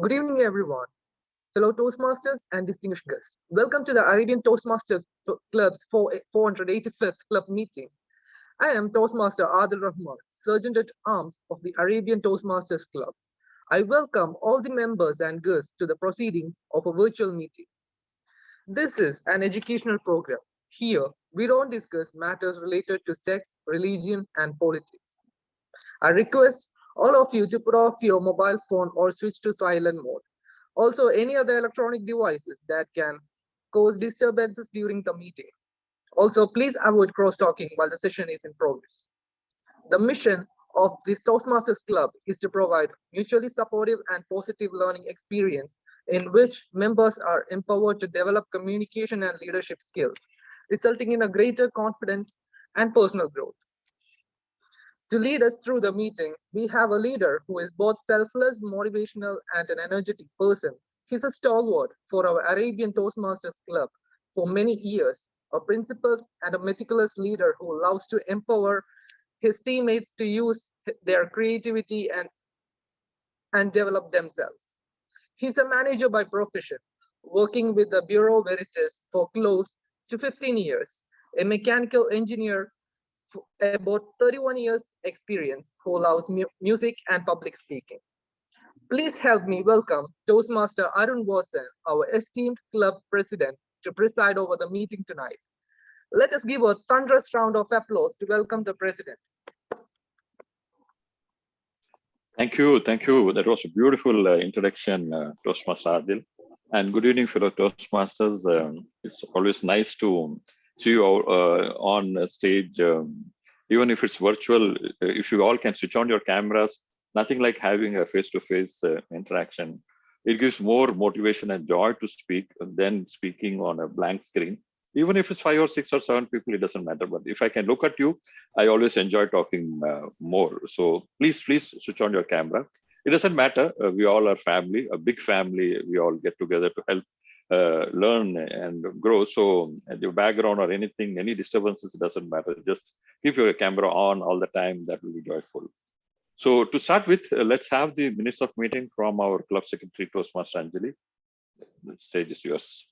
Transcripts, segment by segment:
Good evening, everyone, fellow Toastmasters and distinguished guests. Welcome to the Arabian Toastmaster Club's 485th club meeting. I am Toastmaster Adhil Rahman, Sergeant at Arms of the Arabian Toastmasters Club. I welcome all the members and guests to the proceedings of a virtual meeting. This is an educational program. Here, we don't discuss matters related to sex, religion, and politics. I request all of you to put off your mobile phone or switch to silent mode. Also, any other electronic devices that can cause disturbances during the meetings. Also, please avoid cross-talking while the session is in progress. The mission of this Toastmasters Club is to provide mutually supportive and positive learning experience in which members are empowered to develop communication and leadership skills, resulting in a greater confidence and personal growth. To lead us through the meeting, we have a leader who is both selfless, motivational, and an energetic person. He's a stalwart for our Arabian Toastmasters Club for many years, a principled and a meticulous leader who loves to empower his teammates to use their creativity and develop themselves. He's a manager by profession, working with the Bureau Veritas for close to 15 years, a mechanical engineer about 31 years experience who loves music and public speaking. Please help me welcome Toastmaster Arun Vasan, our esteemed club president, to preside over the meeting tonight. Let us give a thunderous round of applause to welcome the president. Thank you. That was a beautiful introduction, Toastmaster Adil. And good evening, fellow Toastmasters. It's always nice to see you all on stage, even if it's virtual. If you all can switch on your cameras, nothing like having a face-to-face interaction. It gives more motivation and joy to speak than speaking on a blank screen. Even if it's 5 or 6 or 7 people, it doesn't matter. But if I can look at you, I always enjoy talking more. So please switch on your camera. It doesn't matter. We all are family, a big family. We all get together to help learn and grow. So your background or anything, any disturbances, it doesn't matter. Just keep your camera on all the time. That will be joyful. So to start with, let's have the minutes of meeting from our club secretary, Toastmaster Anjali. The stage is yours.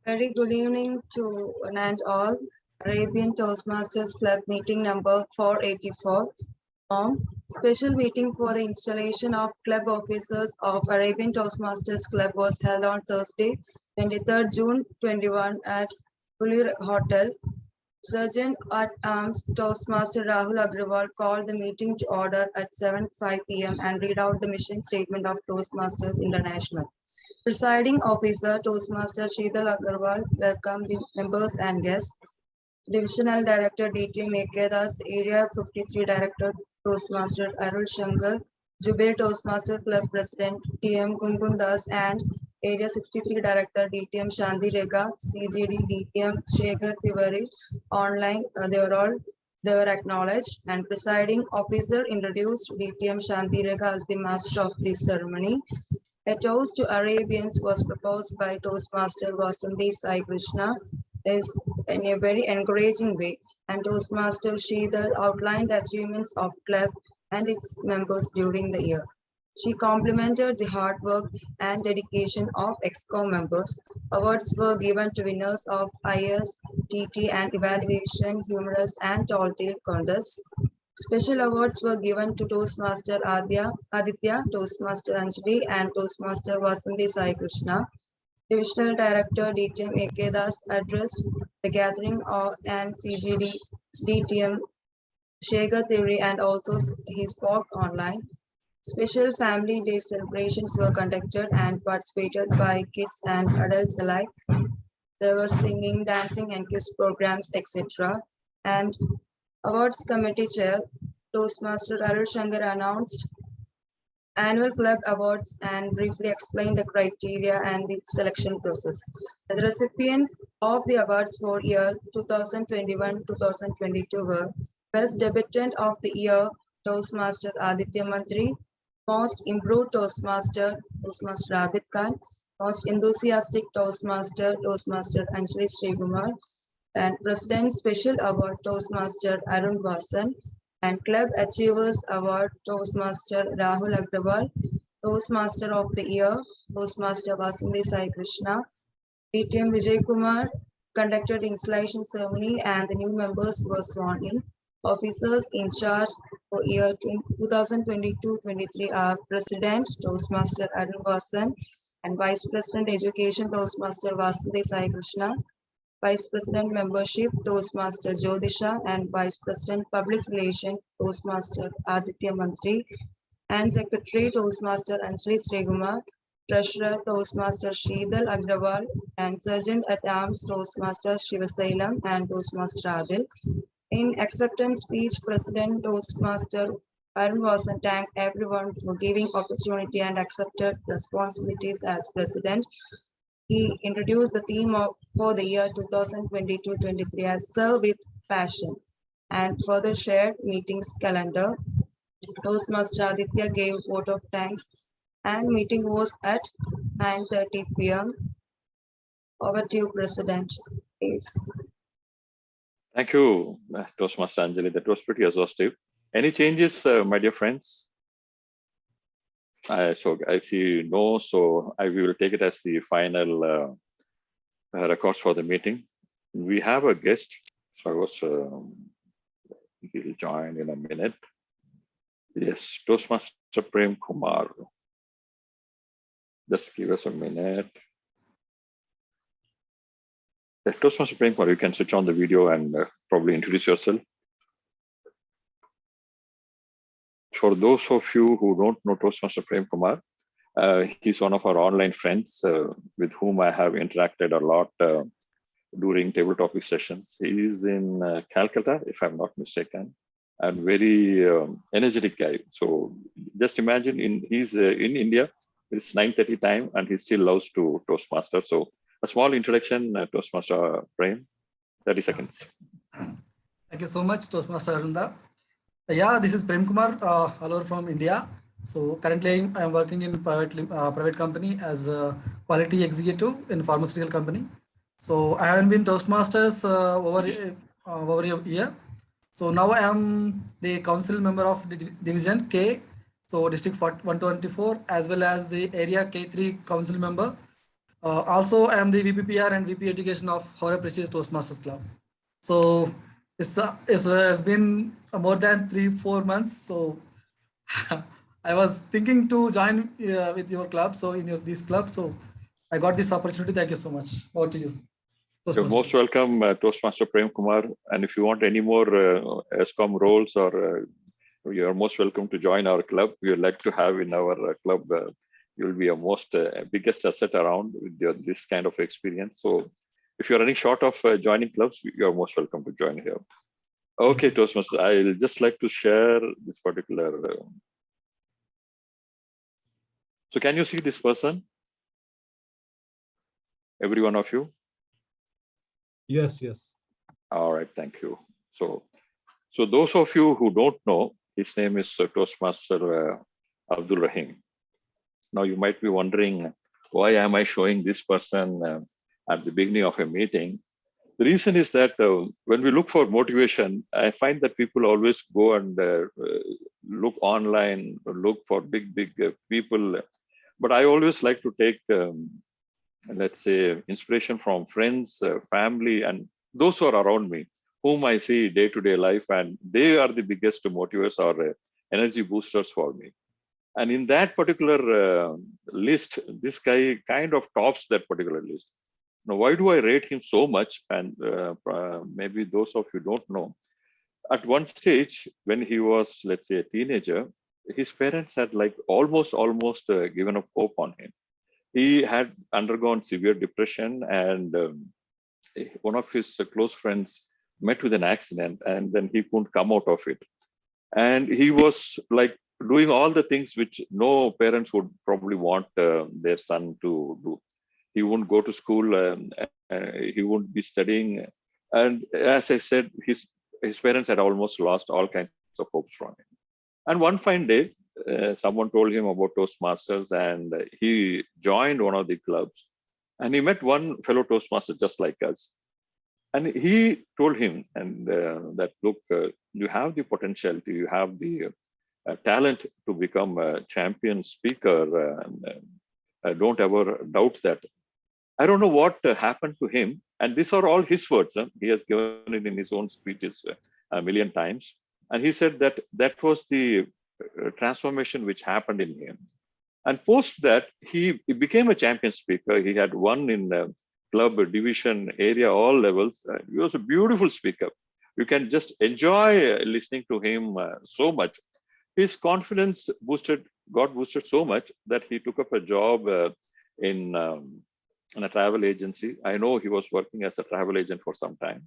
Very good evening to one and all. Arabian Toastmasters Club meeting number 484. Special meeting for the installation of club officers of Arabian Toastmasters Club was held on Thursday, 23rd June 21 at Pulir Hotel. Sergeant at Arms Toastmaster Rahul Agrawal called the meeting to order at 7:05 p.m. and read out the mission statement of Toastmasters International. Presiding officer Toastmaster Sheetal Agarwal welcomed the members and guests. Divisional Director TM Aabid, Area 53 Director Toastmaster Arul Shankar, Jubil Toastmaster Club President TM Gungundas, and Area 63 Director DTM Shanti Rega, CGD DTM Shekhar Tiwari. Online, they were acknowledged, and presiding officer introduced DTM Shanti Rega as the master of this ceremony. A toast to Arabians was proposed by Toastmaster Vasanti Saikrishna in a very encouraging way, and Toastmaster Sheetal outlined the achievements of club and its members during the year. She complimented the hard work and dedication of EXCO members. Awards were given to winners of IS, TT, and evaluation, humorous, and tall tale contests. Special awards were given to Toastmaster Aditya, Toastmaster Anjali, and Toastmaster Vasanti Saikrishna. Divisional Director DTM Aabid addressed the gathering and CGD DTM Shekhar Tiwari, and also he spoke online. Special Family Day celebrations were conducted and participated by kids and adults alike. There were singing, dancing, and quiz programs, etc. And Awards Committee Chair Toastmaster Arul Shankar announced annual club awards and briefly explained the criteria and the selection process. The recipients of the awards for year 2021-2022 were Best Debutant of the Year, Toastmaster Aditya Mantri, Most Improved Toastmaster Abid Khan, Most Enthusiastic Toastmaster Anjali Srikumar, and President Special Award Toastmaster Arun Vasan, and Club Achievers Award Toastmaster Rahul Agrawal, Toastmaster of the Year Toastmaster Vasanti Saikrishna, TM Vijay Kumar conducted the installation ceremony and the new members were sworn in. Officers in charge for year 2022-23 are President Toastmaster Arun Vasan and Vice President Education Toastmaster Vasanti Saikrishna, Vice President Membership Toastmaster Jyodisha and Vice President Public Relations Toastmaster Aditya Mantri and Secretary Toastmaster Anjali Sregumar, Treasurer Toastmaster Shidal Agrawal and Sergeant at Arms Toastmaster Shivasailam and Toastmaster Adil. In acceptance speech, President Toastmaster Arun Vasan thanked everyone for giving opportunity and accepted responsibilities as President. He introduced the theme for the year 2022-23 as Serve with Passion and further shared meetings calendar. Toastmaster Aditya gave vote of thanks and meeting was at 9:30 p.m. Over to you, President. Please. Thank you, Toastmaster Anjali. That was pretty exhaustive. Any changes, my dear friends? So I see no, so I will take it as the final records for the meeting. We have a guest, so I was, he'll join in a minute. Yes, Toastmaster Prem Kumar. Just give us a minute. Toastmaster Prem Kumar, you can switch on the video and probably introduce yourself. For those of you who don't know Toastmaster Prem Kumar, he's one of our online friends with whom I have interacted a lot during table topic sessions. He is in Calcutta, if I'm not mistaken, and very energetic guy. So just imagine he's in India, it's 9:30 time and he still loves to Toastmaster. So a small introduction, Toastmaster Prem, 30 seconds. Thank you so much, Toastmaster Arunda. Yeah, this is Prem Kumar, all over from India. So currently I'm working in private company as a quality executive in pharmaceutical company. So I haven't been Toastmasters over a year. So now I am the council member of the division K, so district 124, as well as the area K3 council member. Also I am the VPPR and VP education of Hora Precious Toastmasters Club. So it's been more than 3-4 months. So I was thinking to join with your club. So in this club, so I got this opportunity. Thank you so much. Over to you. You're most welcome, Toastmaster Prem Kumar. And if you want any more ESCOM roles, or you're most welcome to join our club. We would like to have in our club. You'll be a most biggest asset around with this kind of experience. So if you're running short of joining clubs, you're most welcome to join here. Okay, Toastmasters, I'll just like to share this particular. So can you see this person? Every one of you? Yes, yes. All right, thank you. So those of you who don't know, his name is Toastmaster Abdul Rahim. Now you might be wondering, why am I showing this person at the beginning of a meeting? The reason is that when we look for motivation, I find that people always go and look online, look for big people. But I always like to take, let's say, inspiration from friends, family, and those who are around me, whom I see day-to-day life, and they are the biggest motivators or energy boosters for me. And in that particular list, this guy kind of tops that particular list. Now, why do I rate him so much? And maybe those of you don't know. At one stage, when he was, let's say, a teenager, his parents had like almost given up hope on him. He had undergone severe depression, and one of his close friends met with an accident, and then he couldn't come out of it. And he was like doing all the things which no parents would probably want their son to do. He wouldn't go to school, he wouldn't be studying. And as I said, his parents had almost lost all kinds of hopes from him. And one fine day, someone told him about Toastmasters, and he joined one of the clubs. And he met one fellow Toastmaster just like us. And he told him and that, look, you have the potential, you have the talent to become a champion speaker. Don't ever doubt that. I don't know what happened to him. And these are all his words. He has given it in his own speeches a million times. And he said that that was the transformation which happened in him. And post that, he became a champion speaker. He had won in club, division, area, all levels. He was a beautiful speaker. You can just enjoy listening to him so much. His confidence got boosted so much that he took up a job in a travel agency. I know he was working as a travel agent for some time.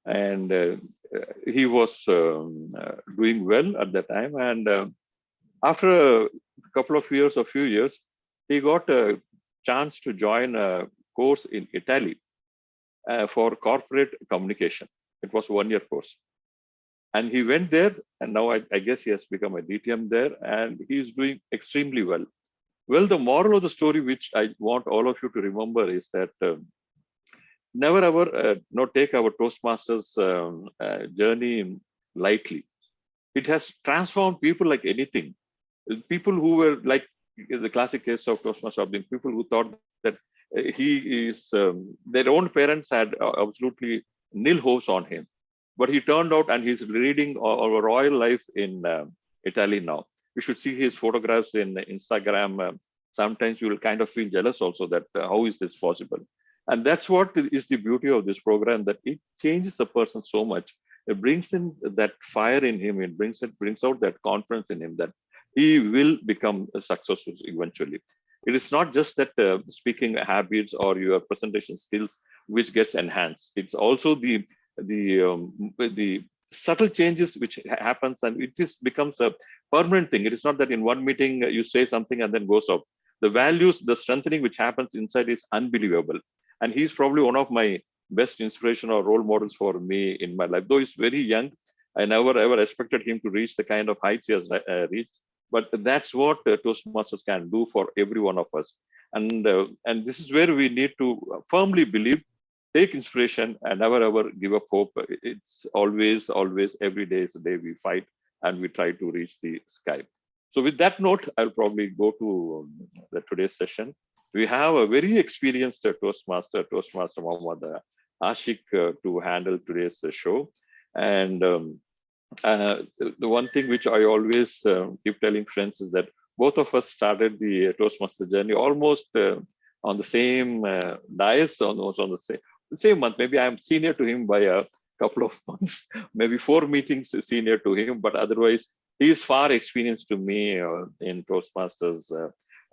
And he was doing well at that time. And after a couple of years, a few years, he got a chance to join a course in Italy for corporate communication. It was a 1-year course. And he went there, and now I guess he has become a DTM there, and he's doing extremely well. Well, the moral of the story, which I want all of you to remember, is that never ever take our Toastmasters journey lightly. It has transformed people like anything. People who were like the classic case of Toastmasters, people who thought that he is, their own parents had absolutely nil hopes on him. But he turned out and he's leading a royal life in Italy now. You should see his photographs in Instagram. Sometimes you will kind of feel jealous also that how is this possible? And that's what is the beauty of this program, that it changes a person so much. It brings in that fire in him. It brings out that confidence in him that he will become successful eventually. It is not just that speaking habits or your presentation skills which gets enhanced. It's also the subtle changes which happens, and it just becomes a permanent thing. It is not that in one meeting you say something and then goes off. The values, the strengthening which happens inside is unbelievable. And he's probably one of my best inspiration or role models for me in my life. Though he's very young, I never ever expected him to reach the kind of heights he has reached. But that's what Toastmasters can do for every one of us. And this is where we need to firmly believe, take inspiration, and never ever give up hope. It's always, every day is a day we fight and we try to reach the sky. So with that note, I'll probably go to the today's session. We have a very experienced Toastmaster Muhammad Ashik to handle today's show. And the one thing which I always keep telling friends is that both of us started the Toastmaster journey almost on the same dais, almost on the same month. Maybe I'm senior to him by a couple of months, maybe 4 meetings senior to him, but otherwise he is far experienced to me in Toastmasters.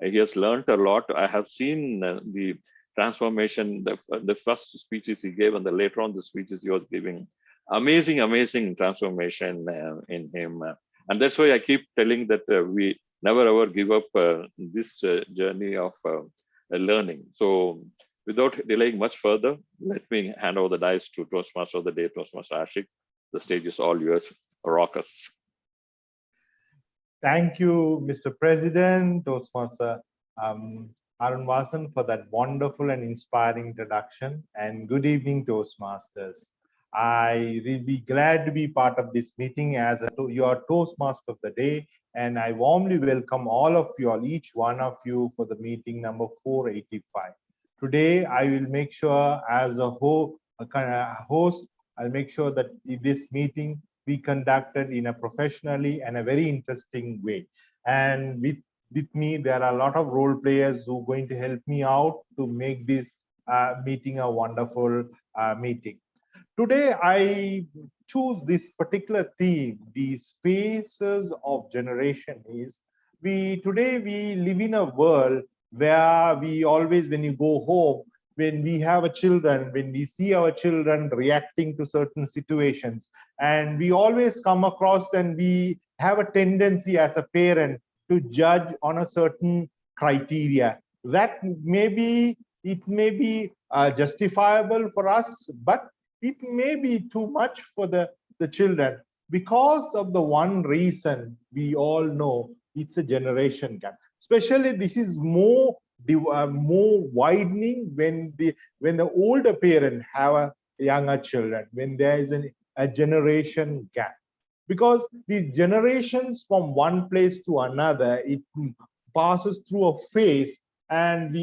He has learned a lot. I have seen the transformation, the first speeches he gave, and the later on the speeches he was giving. Amazing transformation in him. And that's why I keep telling that we never ever give up this journey of learning. So without delaying much further, let me hand over the dice to Toastmaster of the day, Toastmaster Ashik. The stage is all yours. Rock us. Thank you, Mr. President, Toastmaster Arun Vasan, for that wonderful and inspiring introduction. And good evening, Toastmasters. I will be glad to be part of this meeting as your Toastmaster of the day. And I warmly welcome all of you, each one of you, for the meeting number 485. Today, I will make sure as a host, I'll make sure that this meeting be conducted in a professionally and a very interesting way. And with me, there are a lot of role players who are going to help me out to make this meeting a wonderful meeting. Today, I choose this particular theme, these phases of generation. Today we live in a world where we always, when you go home, when we have a children, when we see our children reacting to certain situations, and we always come across and we have a tendency as a parent to judge on a certain criteria. That it may be justifiable for us, but it may be too much for the children, because of the one reason we all know, it's a generation gap. Especially this is more widening when the older parent have a younger children, when there is a generation gap. Because these generations from one place to another, it passes through a phase, and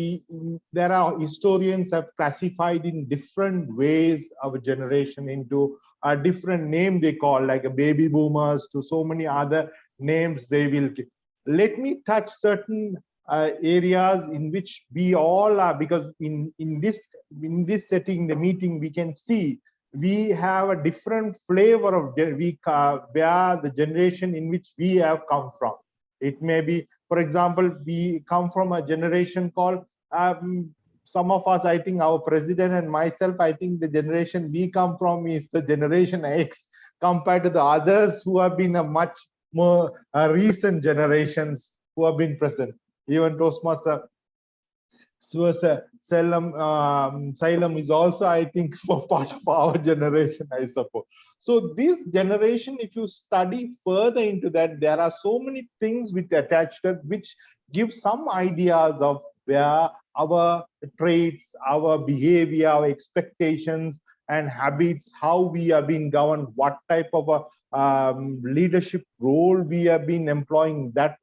there are historians have classified in different ways our generation into a different name they call, like a baby boomers to so many other names they will give. Let me touch certain areas in which we all are, because in this setting, the meeting, we can see we have a different flavor of where the generation in which we have come from. It may be, for example, we come from a generation called, some of us, I think our president and myself, I think the generation we come from is the generation X, compared to the others who have been a much more recent generations who have been present. Even Toastmaster Salem is also, I think, for part of our generation, I suppose. So this generation, if you study further into that, there are so many things which attach to, which give some ideas of where our traits, our behavior, our expectations and habits, how we have been governed, what type of a leadership role we have been employing, that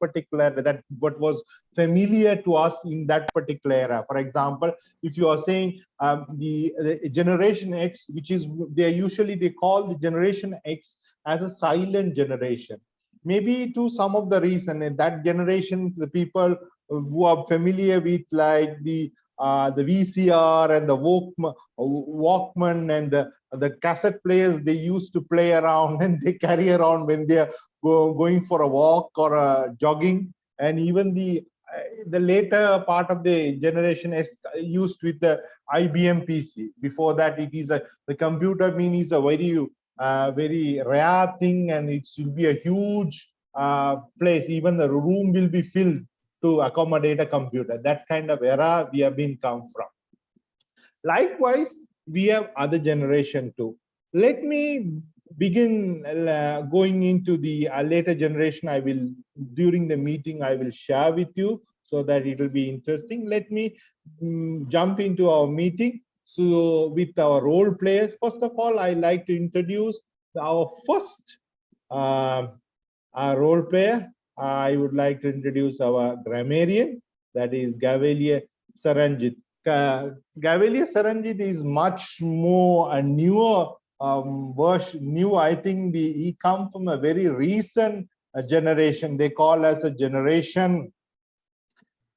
what was familiar to us in that particular era. For example, if you are saying the generation X, which is they call the generation X as a silent generation, maybe to some of the reason in that generation, the people who are familiar with like the VCR and the Walkman and the cassette players they used to play around and they carry around when they are going for a walk or jogging. And even the later part of the generation is used with the IBM PC. Before that, it is the computer is a very rare thing, and it should be a huge place. Even the room will be filled to accommodate a computer. That kind of era we have been come from. Likewise, we have other generation too. Let me begin going into the later generation. I will, during the meeting, I will share with you so that it will be interesting. Let me jump into our meeting. So with our role players, first of all, I like to introduce our first role player. I would like to introduce our grammarian, that is Gav Charanjeet. Gav Charanjeet is much more a newer version. I think he comes from a very recent generation. They call as a generation.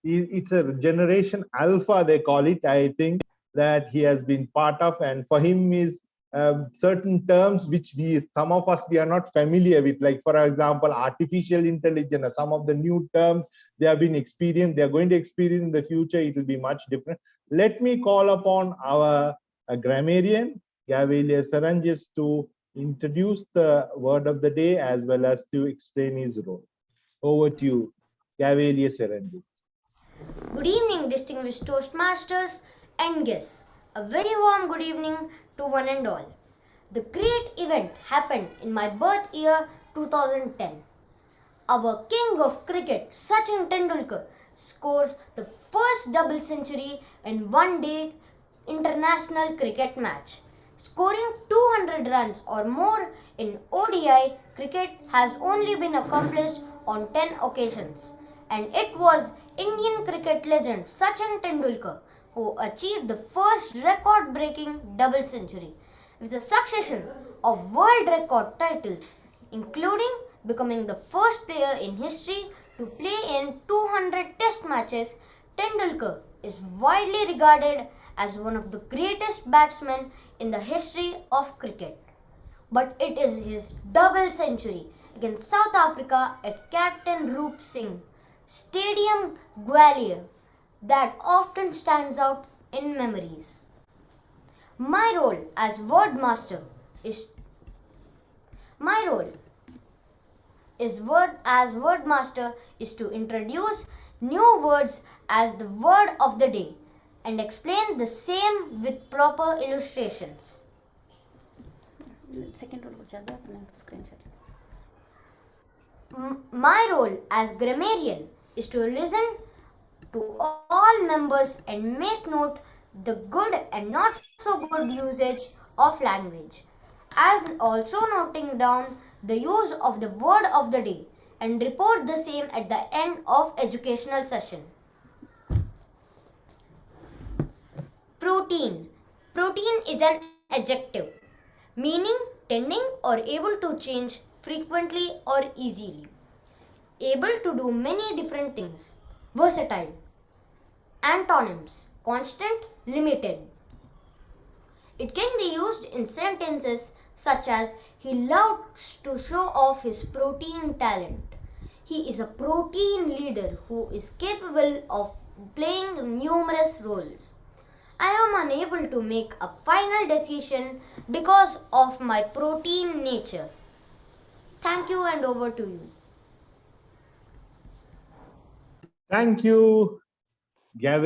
It's a generation alpha, they call it. I think that he has been part of, and for him is certain terms which some of us are not familiar with, like for example artificial intelligence. Some of the new terms they have been experienced, they are going to experience in the future. It will be much different. Let me call upon our grammarian Gav Charanjeet to introduce the word of the day as well as to explain his role. Over to you, Gav Charanjeet. Good evening, distinguished Toastmasters and guests. A very warm good evening to one and all. The great event happened in my birth year 2010. Our king of cricket, Sachin Tendulkar, scores the first double century in one-day international cricket match. Scoring 200 runs or more in ODI cricket has only been accomplished on 10 occasions, and it was Indian cricket legend Sachin Tendulkar who achieved the first record-breaking double century with a succession of world record titles, including becoming the first player in history to play in 200 test matches. Tendulkar is widely regarded as one of the greatest batsmen in the history of cricket. But it is his double century against South Africa at Captain Roop Singh Stadium, Gwalior, that often stands out in memories. My role as wordmaster is to introduce new words as the word of the day and explain the same with proper illustrations. My role as grammarian is to listen to all members and make note the good and not so good usage of language, as also noting down the use of the word of the day and report the same at the end of educational session. Protean. Protean is an adjective meaning tending or able to change frequently or easily, able to do many different things, versatile. Antonyms: constant, limited. It can be used in sentences such as he loves to show off his protean talent. He is a protean leader who is capable of playing numerous roles. I am unable to make a final decision because of my protean nature. Thank you and over to you. Thank you, Gav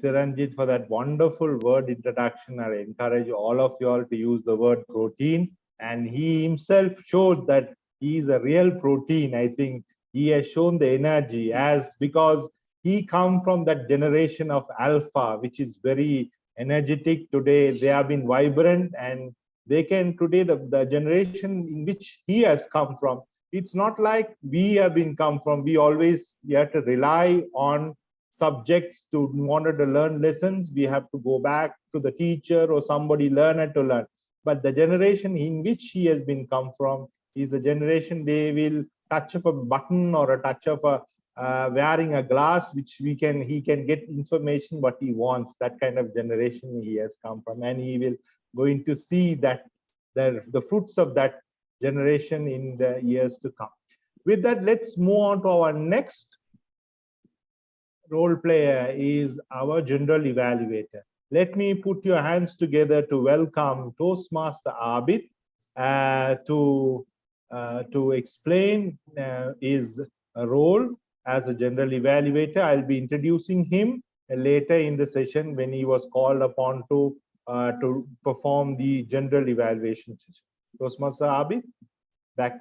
Charanjeet, for that wonderful word introduction. I encourage all of you all to use the word protein. And he himself showed that he is a real protein. I think he has shown the energy because he come from that generation of alpha, which is very energetic today. They have been vibrant and they can today, the generation in which he has come from, it's not like we have been come from. We have to rely on subjects to wanted to learn lessons. We have to go back to the teacher or somebody learner to learn. But the generation in which he has been come from is a generation they will touch of a button or a touch of a wearing a glass, which he can get information what he wants. That kind of generation he has come from, and he will going to see that the fruits of that generation in the years to come. With that, let's move on to our next role player is our general evaluator. Let me put your hands together to welcome Toastmaster Aabid to explain his role as a general evaluator. I'll be introducing him later in the session when he was called upon to perform the general evaluation session. Toastmaster Aabid, back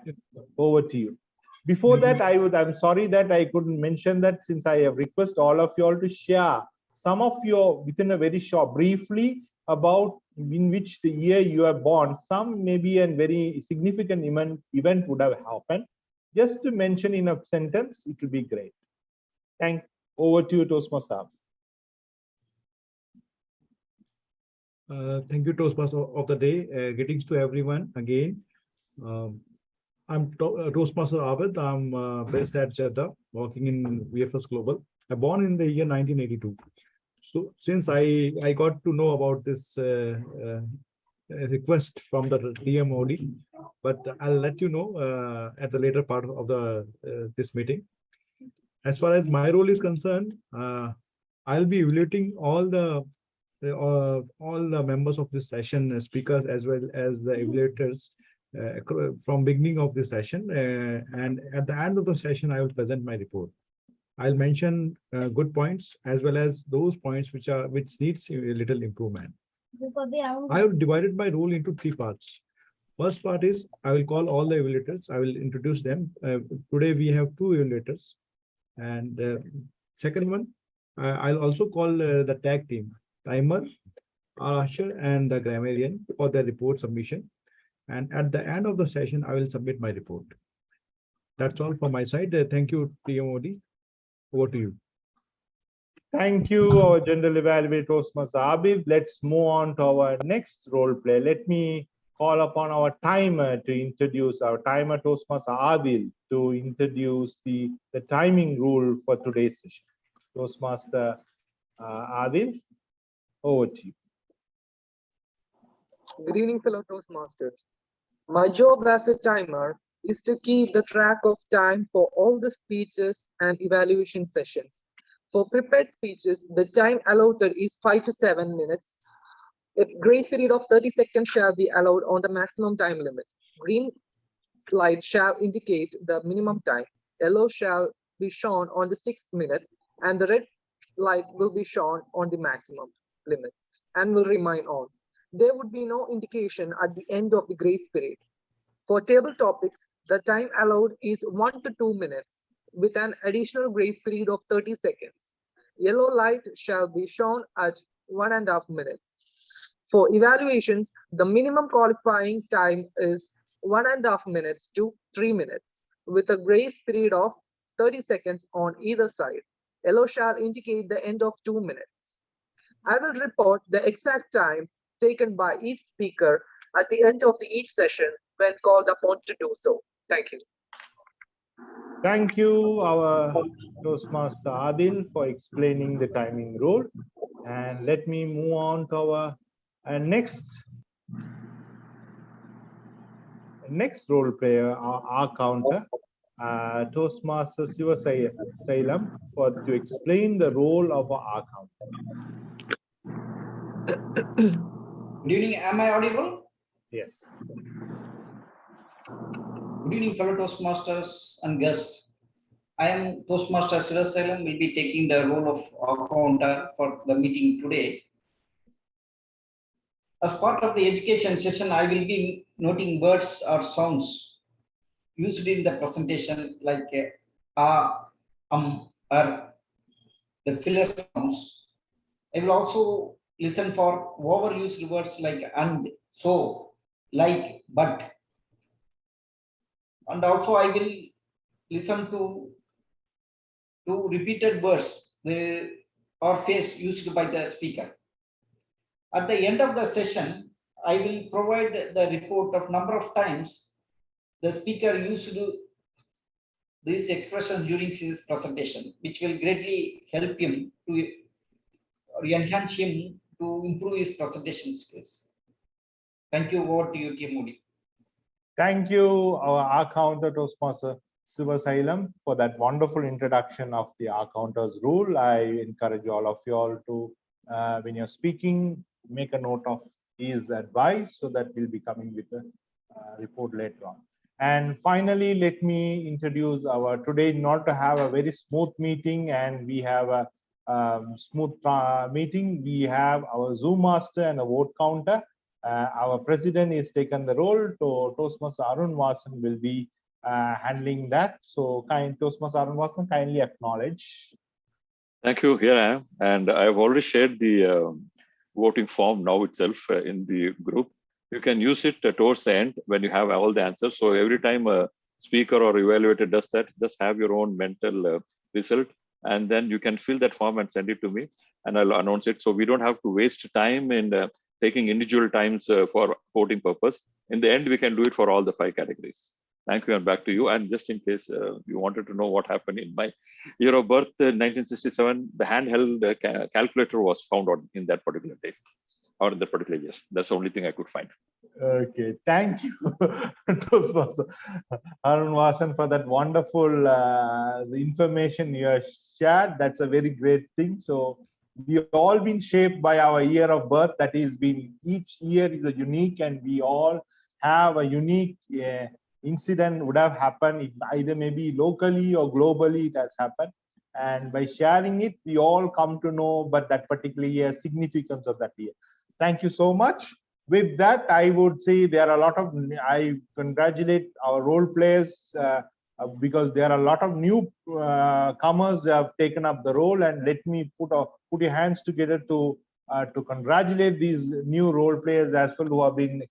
over to you. Before that, I'm sorry that I couldn't mention that, since I have requested all of you all to share some of your, within a very short, briefly about in which the year you are born. Some maybe a very significant event would have happened. Just to mention in a sentence, it will be great. Over to you, Toastmaster. Thank you, Toastmaster of the day. Greetings to everyone again. I'm Toastmaster Aabid. I'm based at Jeddah, working in VFS Global. I born in the year 1982. So since I got to know about this request from the TMOD, but I'll let you know at the later part of the this meeting. As far as my role is concerned, I'll be evaluating all the members of this session, speakers as well as the evaluators from beginning of the session, and at the end of the session I will present my report. I'll mention good points as well as those points which needs a little improvement. I have divided my role into 3 parts. First part is I will call all the evaluators. I will introduce them. Today we have 2 evaluators, and second one I'll also call the tag team, Timer, Arasher, and the grammarian for their report submission. And at the end of the session, I will submit my report. That's all from my side. Thank you, TMOD. Over to you. Thank you, our general evaluator, Toastmaster Aabid. Let's move on to our next role play. Let me call upon our timer to introduce our timer, Toastmaster Adil, to introduce the timing rule for today's session. Toastmaster Adil, over to you. Good evening, fellow Toastmasters. My job as a timer is to keep the track of time for all the speeches and evaluation sessions. For prepared speeches, the time allotted is 5 to 7 minutes. A grace period of 30 seconds shall be allowed on the maximum time limit. Green light shall indicate the minimum time. Yellow shall be shown on the 6th minute, and the red light will be shown on the maximum limit and will remain on. There would be no indication at the end of the grace period. For table topics, the time allowed is 1 to 2 minutes with an additional grace period of 30 seconds. Yellow light shall be shown at 1.5 minutes. For evaluations, the minimum qualifying time is 1.5 minutes to 3 minutes, with a grace period of 30 seconds on either side. Yellow shall indicate the end of 2 minutes. I will report the exact time taken by each speaker at the end of each session when called upon to do so. Thank you. Thank you, our Toastmaster Adil, for explaining the timing rule. And let me move on to our next role player, our counter, Toastmaster Siva Sailam, to explain the role of our counter. Good evening. Am I audible? Yes. Good evening, fellow Toastmasters and guests. I am Toastmaster Siva Sailam, will be taking the role of counter for the meeting today. As part of the education session, I will be noting words or sounds used in the presentation like the filler sounds. I will also listen for overused words like and, so, like, but. And also I will listen to repeated words or phrase used by the speaker. At the end of the session, I will provide the report of number of times the speaker used these expressions during his presentation, which will greatly help him to enhance him to improve his presentation skills. Thank you. Over to you, TMOD. Thank you, our counter Toastmaster Siva Sailam, for that wonderful introduction of the our counters rule. I encourage all of you all to, when you're speaking, make a note of his advice so that we'll be coming with a report later on. And finally, let me introduce our today, not to have a very smooth meeting and we have a smooth meeting. We have our Zoom master and a vote counter. Our president is taken the role. To Toastmaster Arun Vasan will be handling that. So, Toastmaster Arun Vasan, kindly acknowledge. Thank you. Here I am, and I have already shared the voting form now itself in the group. You can use it towards the end when you have all the answers. So every time a speaker or evaluator does that, just have your own mental result, and then you can fill that form and send it to me, and I'll announce it. So we don't have to waste time in taking individual times for voting purpose. In the end, we can do it for all the 5 categories. Thank you, and back to you. And just in case you wanted to know what happened in my year of birth, 1967, the handheld calculator was found out in that particular day, or in that particular year. That's the only thing I could find. Okay, thank you, Toastmaster Arun Vasan, for that wonderful information you have shared. That's a very great thing. So we've all been shaped by our year of birth. That is, each year is a unique, and we all have a unique incident would have happened. It either maybe locally or globally it has happened. And by sharing it, we all come to know but that particular year, significance of that year. Thank you so much. With that, I would say there are a lot of, I congratulate our role players because there are a lot of new comers who have taken up the role, and let me put your hands together to congratulate these new role players as well who have been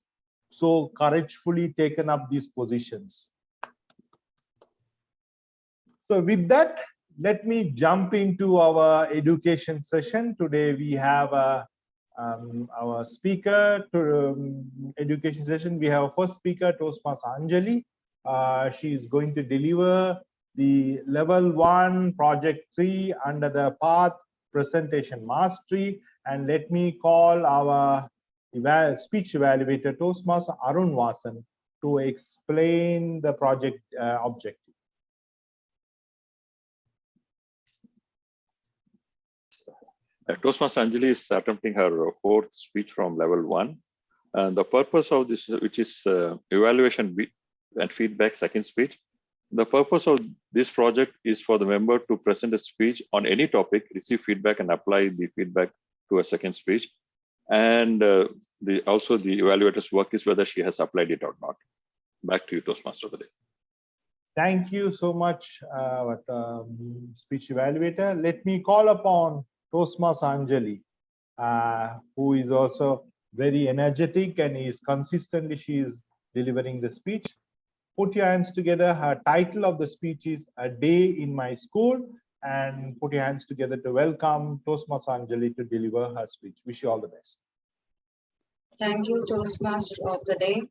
so couragefully taken up these positions. So with that, let me jump into our education session. Today we have our speaker to education session. We have our first speaker, Toastmaster Anjali. She is going to deliver the level 1 project 3 under the path presentation mastery. And let me call our speech evaluator, Toastmaster Arun Vasan, to explain the project objective. Toastmaster Anjali is attempting her 4th speech from level 1. And the purpose of this, which is evaluation and feedback 2nd speech, the purpose of this project is for the member to present a speech on any topic, receive feedback, and apply the feedback to a 2nd speech. And also the evaluator's work is whether she has applied it or not. Back to you, Toastmaster, today. Thank you so much, speech evaluator. Let me call upon Toastmaster Anjali, who is also very energetic and is consistently, she is delivering the speech. Put your hands together. Her title of the speech is A Day in My School. And put your hands together to welcome Toastmaster Anjali to deliver her speech. Wish you all the best. Thank you, Toastmaster of the day.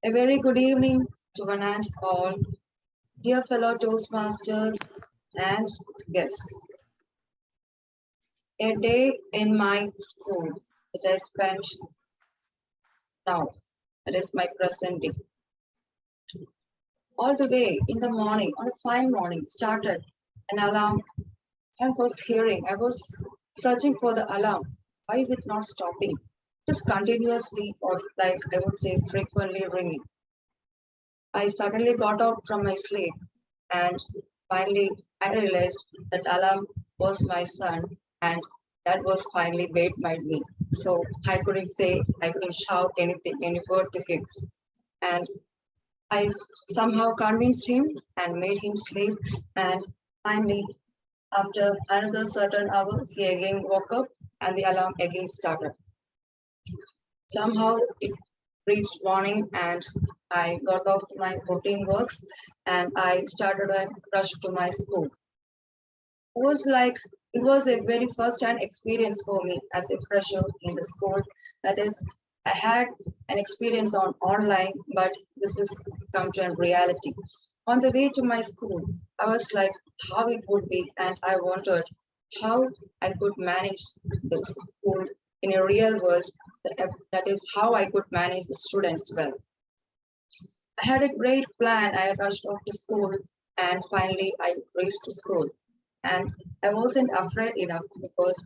A very good evening to one and all, dear fellow Toastmasters and guests. A day in my school, which I spent now, that is my present day. All the way in the morning, on a fine morning, started an alarm and was hearing, I was searching for the alarm. Why is it not stopping? It is continuously, or like I would say frequently ringing. I suddenly got out from my sleep and finally I realized that alarm was my son and that was finally made by me. So I couldn't say, I couldn't shout anything, any word to him. And I somehow convinced him and made him sleep. And finally, after another certain hour, he again woke up and the alarm again started. Somehow it reached morning and I got off my routine works and I started a rush to my school. It was a very first-hand experience for me as a fresher in the school. That is, I had an experience on online, but this is come to a reality. On the way to my school, I was like, how it would be, and I wondered how I could manage the school in a real world. That is how I could manage the students well. I had a great plan. I rushed off to school, and finally I reached school. And I wasn't afraid enough because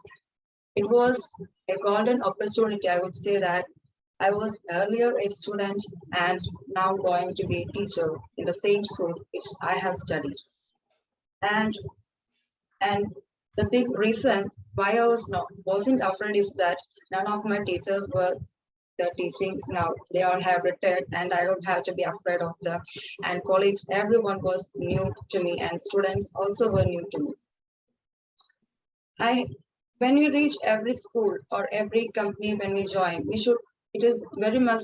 it was a golden opportunity. I would say that I was earlier a student and now going to be a teacher in the same school which I have studied. And the big reason why I wasn't afraid is that none of my teachers were the teaching now. They all have retired and I don't have to be afraid of them. And colleagues, everyone was new to me and students also were new to me. When we reach every school or every company when we join, it is very much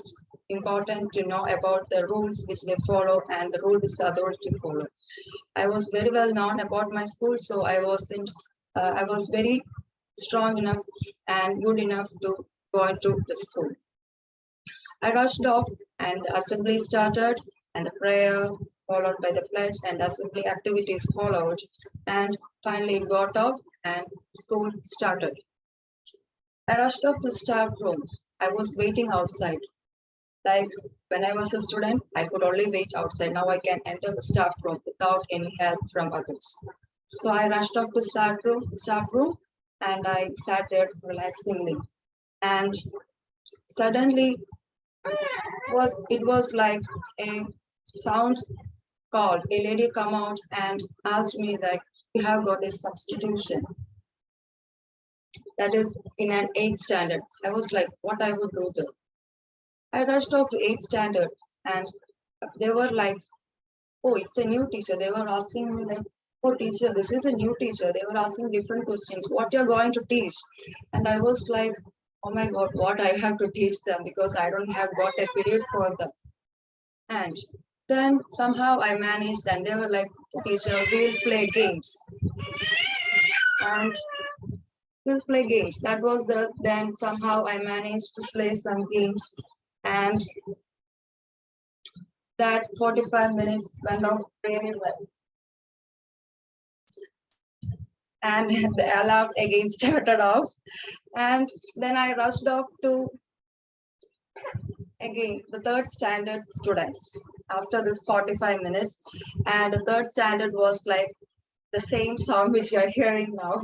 important to know about the rules which they follow and the rule which the authority follow. I was very well known about my school, so I was very strong enough and good enough to go into the school. I rushed off and the assembly started and the prayer followed by the pledge and assembly activities followed, and finally it got off and school started. I rushed up to staff room. I was waiting outside. Like when I was a student, I could only wait outside. Now I can enter the staff room without any help from others. So I rushed up to staff room and I sat there relaxingly. And suddenly it was like a sound called. A lady come out and asked me like, you have got a substitution. That is in an 8th standard. I was like, what I would do there? I rushed off to 8th standard and they were like, oh, it's a new teacher. They were asking me like, oh teacher, this is a new teacher. They were asking different questions. What you're going to teach? And I was like, oh my God, what I have to teach them because I don't have got a period for them. And then somehow I managed and they were like, teacher, we'll play games. And we'll play games. That was then somehow I managed to play some games and that 45 minutes went off really well. And the alarm again started off and then I rushed off to again the 3rd standard students after this 45 minutes, and the 3rd standard was like the same sound which you're hearing now.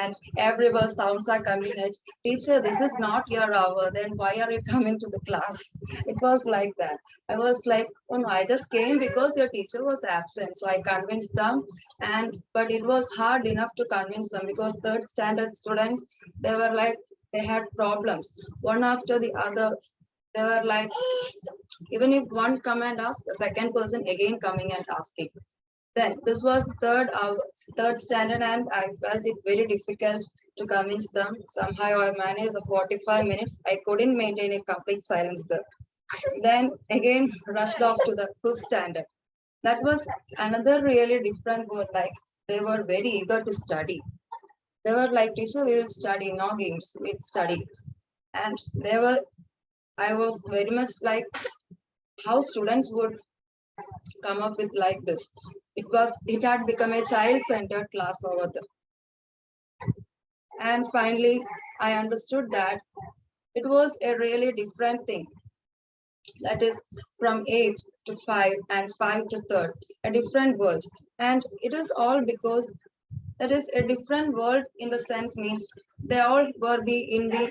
And everywhere sounds are coming at, teacher, this is not your hour, then why are you coming to the class? It was like that. I was like, oh no, I just came because your teacher was absent. So I convinced them, but it was hard enough to convince them because 3rd standard students, they were like, they had problems one after the other. They were like, even if one come and ask, the second person again coming and asking. Then this was 3rd standard and I felt it very difficult to convince them. Somehow I managed the 45 minutes. I couldn't maintain a complete silence there. Then again rushed off to the 5th standard. That was another really different world. Like they were very eager to study. They were like, teacher, we will study, no games, we'll study. And I was very much like how students would come up with like this. It had become a child-centered class over there. And finally, I understood that it was a really different thing. That is from 8 to 5 and 5 to 3rd, a different world. And it is all because that is a different world in the sense means they all were be in the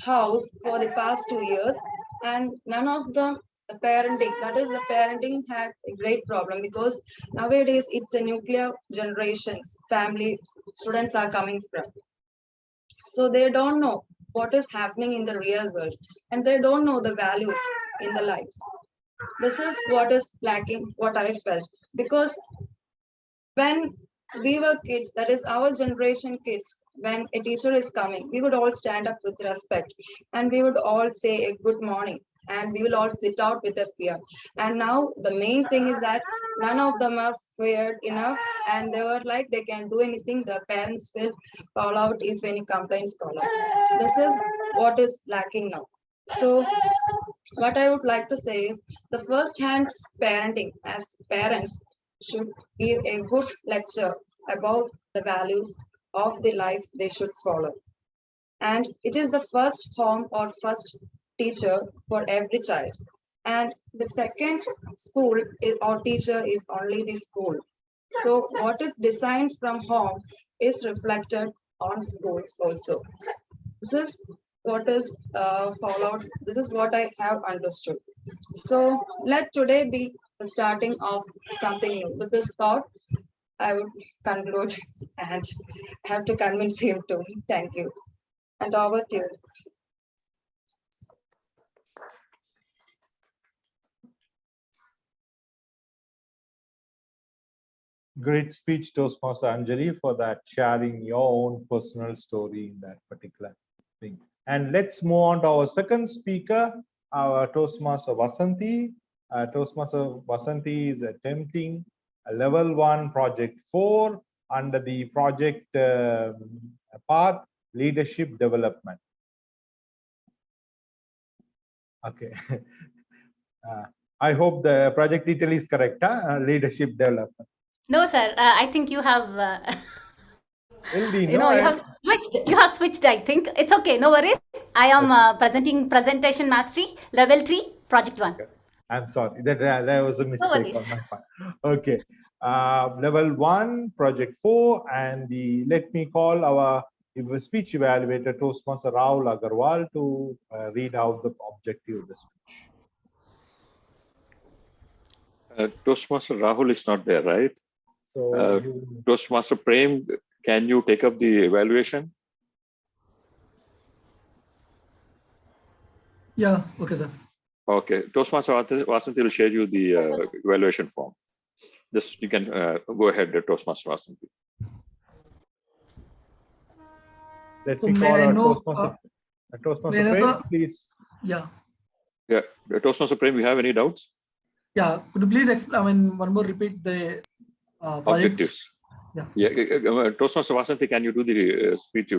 house for the past 2 years and none of them the parenting had a great problem because nowadays it's a nuclear generations family students are coming from. So they don't know what is happening in the real world and they don't know the values in the life. This is what is lacking, what I felt, because when we were kids, that is our generation kids, when a teacher is coming, we would all stand up with respect and we would all say a good morning and we will all sit out with a fear. And now the main thing is that none of them are feared enough and they were like they can do anything, the parents will call out if any complaints call out. This is what is lacking now. So what I would like to say is the first-hand parenting as parents should give a good lecture about the values of the life they should follow. And it is the first home or first teacher for every child. And the second school or teacher is only the school. So what is designed from home is reflected on schools also. This is what is followed. This is what I have understood. So let today be the starting of something new. With this thought, I would conclude and have to convince him to. Thank you. And over to you. Great speech, Toastmaster Anjali, for that, sharing your own personal story in that particular thing. And let's move on to our second speaker, our Toastmaster Vasanti. Toastmaster Vasanti is attempting a level 1 project 4 under the project path leadership development. Okay. I hope the project detail is correct, huh? Leadership development. No, sir. I think you have, LD, you no, have switched. You have switched. I think it's okay. No worries. I am presenting presentation mastery level 3, project 1. Okay. I'm sorry. That was a mistake No on my part. Okay. Level 1, project 4, and let me call our speech evaluator Toastmaster Rahul Agarwal to read out the objective of the speech. Toastmaster Rahul is not there, right? So Toastmaster Prem, can you take up the evaluation? Yeah, okay, sir. Okay, Toastmaster Vasanti will share you the evaluation form. Just you can go ahead, Toastmaster Vasanti. Let So me may call I our know, Toastmaster Prem, please. Yeah. Yeah, Toastmaster Prem, you have any doubts? Yeah, could you please explain? I mean, one more repeat the project. Objectives. Yeah. Toastmaster Vasanti, can you do the speech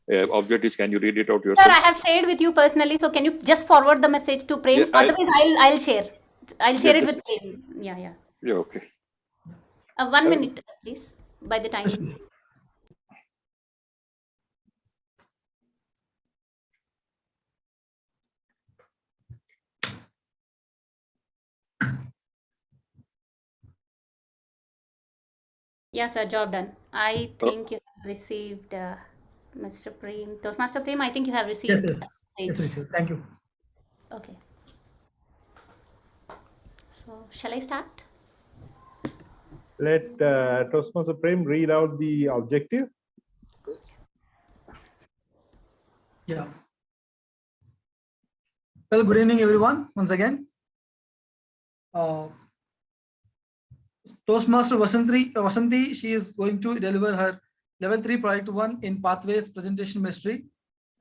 objectives? Can you read it out yourself? Sir, I have shared with you personally. So can you just forward the message to Prem? Yeah, Otherwise, I'll share. I'll share it just, with Prem. Yeah. Yeah, okay. 1 minute, please. By the time. Yeah, sir, job done. I think you have received, Mr. Prem. Toastmaster Prem, I think you have received. Yes, received. Thank you. Okay. So, shall I start? Let Toastmaster Prem read out the objective. Yeah. Well, good evening, everyone. Once again, Toastmaster Vasanti, she is going to deliver her level 3 project 1 in pathways presentation mastery.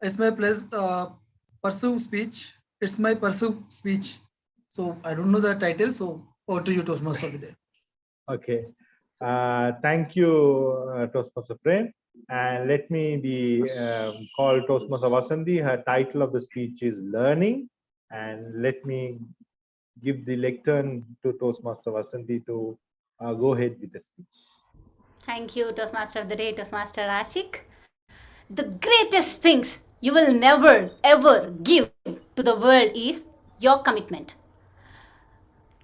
It's my pursue speech. It's my pursue speech. So I don't know the title. So over to you, Toastmaster of the day. Okay. Thank you, Toastmaster Prem. And let me call Toastmaster Vasanti. Her title of the speech is Learning. And let me give the lectern to Toastmaster Vasanti to go ahead with the speech. Thank you, Toastmaster of the day, Toastmaster Ashik. The greatest things you will never ever give to the world is your commitment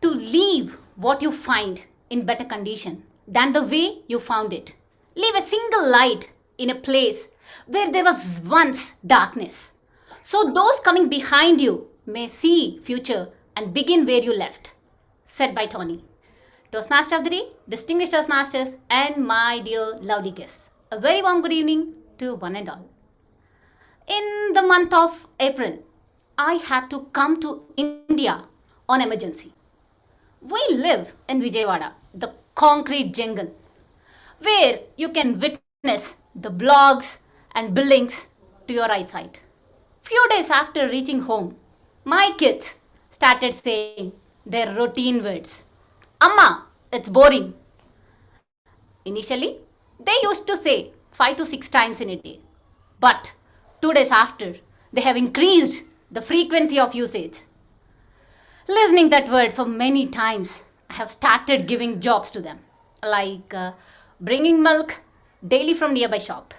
to leave what you find in better condition than the way you found it. Leave a single light in a place where there was once darkness, so those coming behind you may see future and begin where you left. Said by Tony. Toastmaster of the day, distinguished Toastmasters, and my dear lovely guests. A very warm good evening to one and all. In the month of April, I had to come to India on emergency. We live in Vijayawada, the concrete jungle, where you can witness the blogs and buildings to your eyesight. Few days after reaching home, my kids started saying their routine words. Amma, it's boring. Initially, they used to say 5 to 6 times in a day. But 2 days after, they have increased the frequency of usage. Listening that word for many times, I have started giving jobs to them, like bringing milk daily from nearby shop,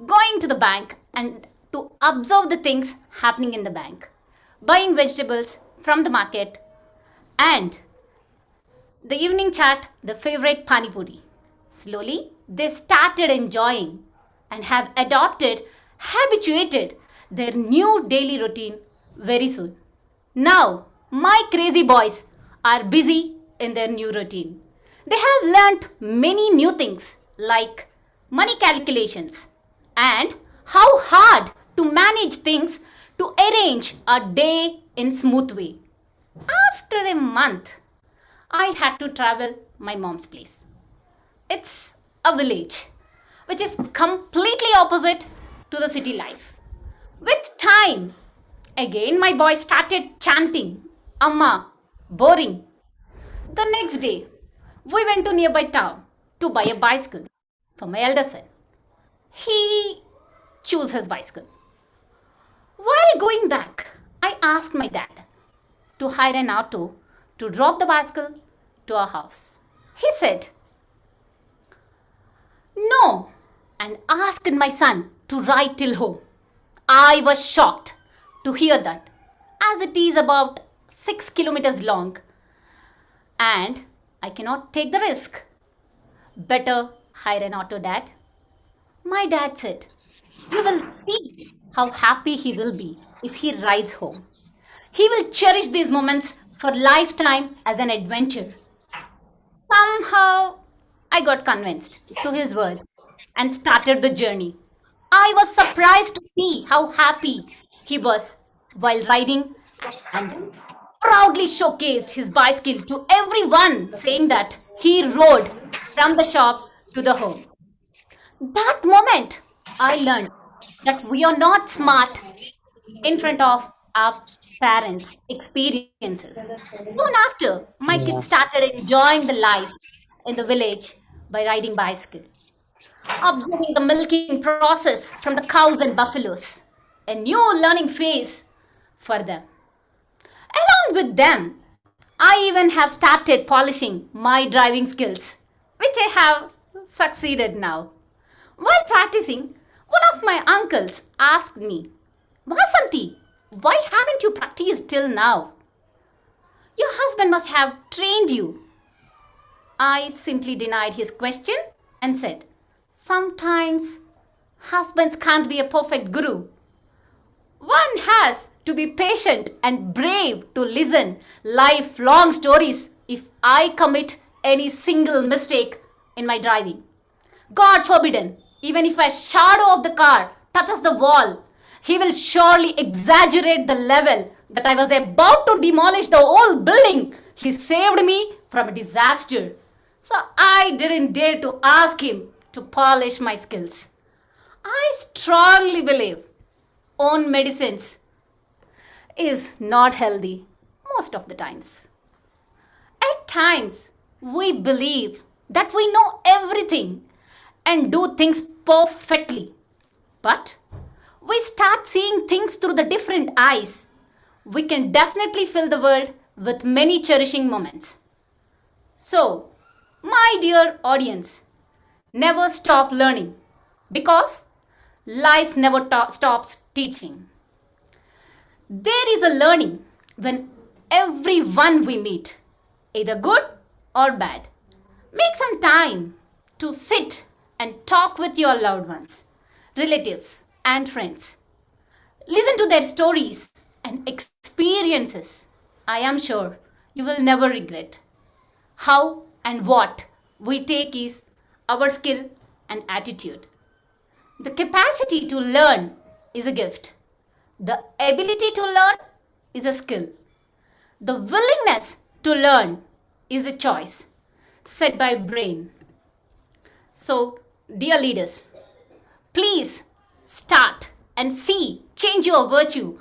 going to the bank and to observe the things happening in the bank, buying vegetables from the market, and the evening chat, the favorite pani puri. Slowly, they started enjoying and have habituated their new daily routine very soon. Now, my crazy boys are busy in their new routine. They have learnt many new things like money calculations and how hard to manage things to arrange a day in smooth way. After a month, I had to travel my mom's place. It's a village, which is completely opposite to the city life. With time, again my boy started chanting, Amma, boring. The next day, we went to nearby town to buy a bicycle for my elder son. He chose his bicycle. While going back, I asked my dad to hire an auto to drop the bicycle to our house. He said no and asked my son to ride till home. I was shocked to hear that, as it is about 6 kilometers long and I cannot take the risk. Better hire an auto, Dad. My dad said, you will see how happy he will be if he rides home. He will cherish these moments for lifetime as an adventure. Somehow, I got convinced to his words and started the journey. I was surprised to see how happy he was while riding and proudly showcased his bicycle to everyone, saying that he rode from the shop to the home. That moment, I learned that we are not smart in front of our parents' experiences. Soon after, my kids started enjoying the life in the village by riding bicycle, observing the milking process from the cows and buffaloes, a new learning phase for them. Along with them, I even have started polishing my driving skills, which I have succeeded now. While practicing, one of my uncles asked me, Vasanti, why haven't you practiced till now? Your husband must have trained you. I simply denied his question and said, sometimes husbands can't be a perfect guru. One has to be patient and brave to listen lifelong stories if I commit any single mistake in my driving. God forbidden, even if a shadow of the car touches the wall, he will surely exaggerate the level that I was about to demolish the whole building. He saved me from a disaster. So I didn't dare to ask him to polish my skills. I strongly believe own medicines is not healthy most of the times. At times, we believe that we know everything and do things perfectly. But we start seeing things through the different eyes. We can definitely fill the world with many cherishing moments. So, my dear audience, never stop learning because life never stops teaching. There is a learning when everyone we meet, either good or bad. Make some time to sit and talk with your loved ones, relatives, and friends. Listen to their stories and experiences. I am sure you will never regret. How and what we take is our skill and attitude. The capacity to learn is a gift. The ability to learn is a skill. The willingness to learn is a choice set by brain. So, dear leaders, please start and see, change your virtue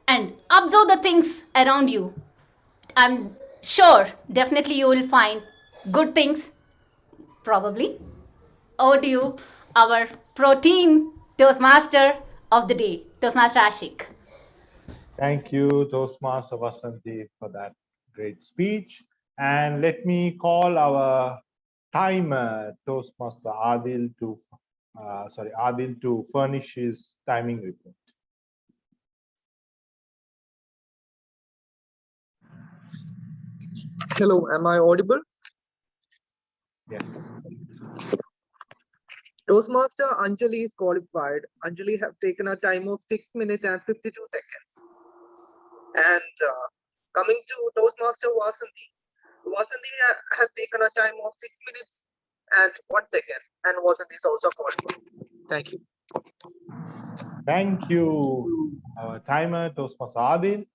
and observe the things around you. I'm sure definitely you will find good things, probably. Over to you, our Protean Toastmaster of the day, Toastmaster Ashik. Thank you, Toastmaster Vasanti, for that great speech. And let me call our timer, Toastmaster Adil, to furnish his timing report. Hello, am I audible? Yes. Toastmaster Anjali is qualified. Anjali have taken a time of 6 minutes and 52 seconds. And coming to Toastmaster Vasanti, Vasanti has taken a time of 6 minutes and 1 second. And Vasanti is also qualified. Thank you. Thank you, our timer, Toastmaster Adil.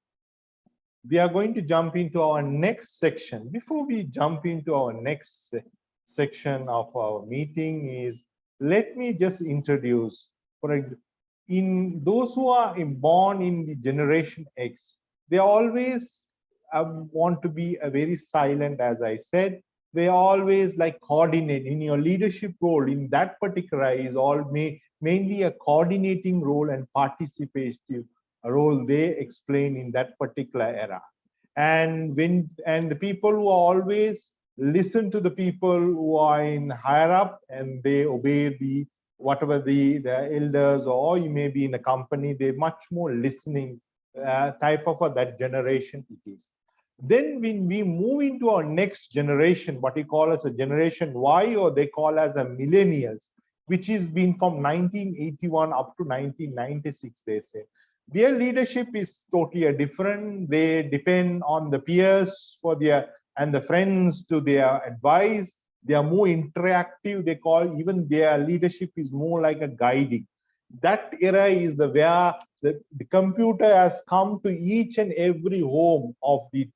We are going to jump into our next section. Before we jump into our next section of our meeting is, let me just introduce, in those who are born in the generation X, they always want to be very silent, as I said. They always like coordinate in your leadership role. In that particular is all mainly a coordinating role and participative role they explain in that particular era. And the people who always listen to the people who are in higher up and they obey the whatever the elders, or you may be in a company, they're much more listening type of that generation it is. Then when we move into our next generation, what we call as a generation Y, or they call as a millennials, which has been from 1981 up to 1996, they say. Their leadership is totally different. They depend on the peers for and the friends to their advice. They are more interactive. They call even their leadership is more like a guiding. That era is where the computer has come to each and every home of the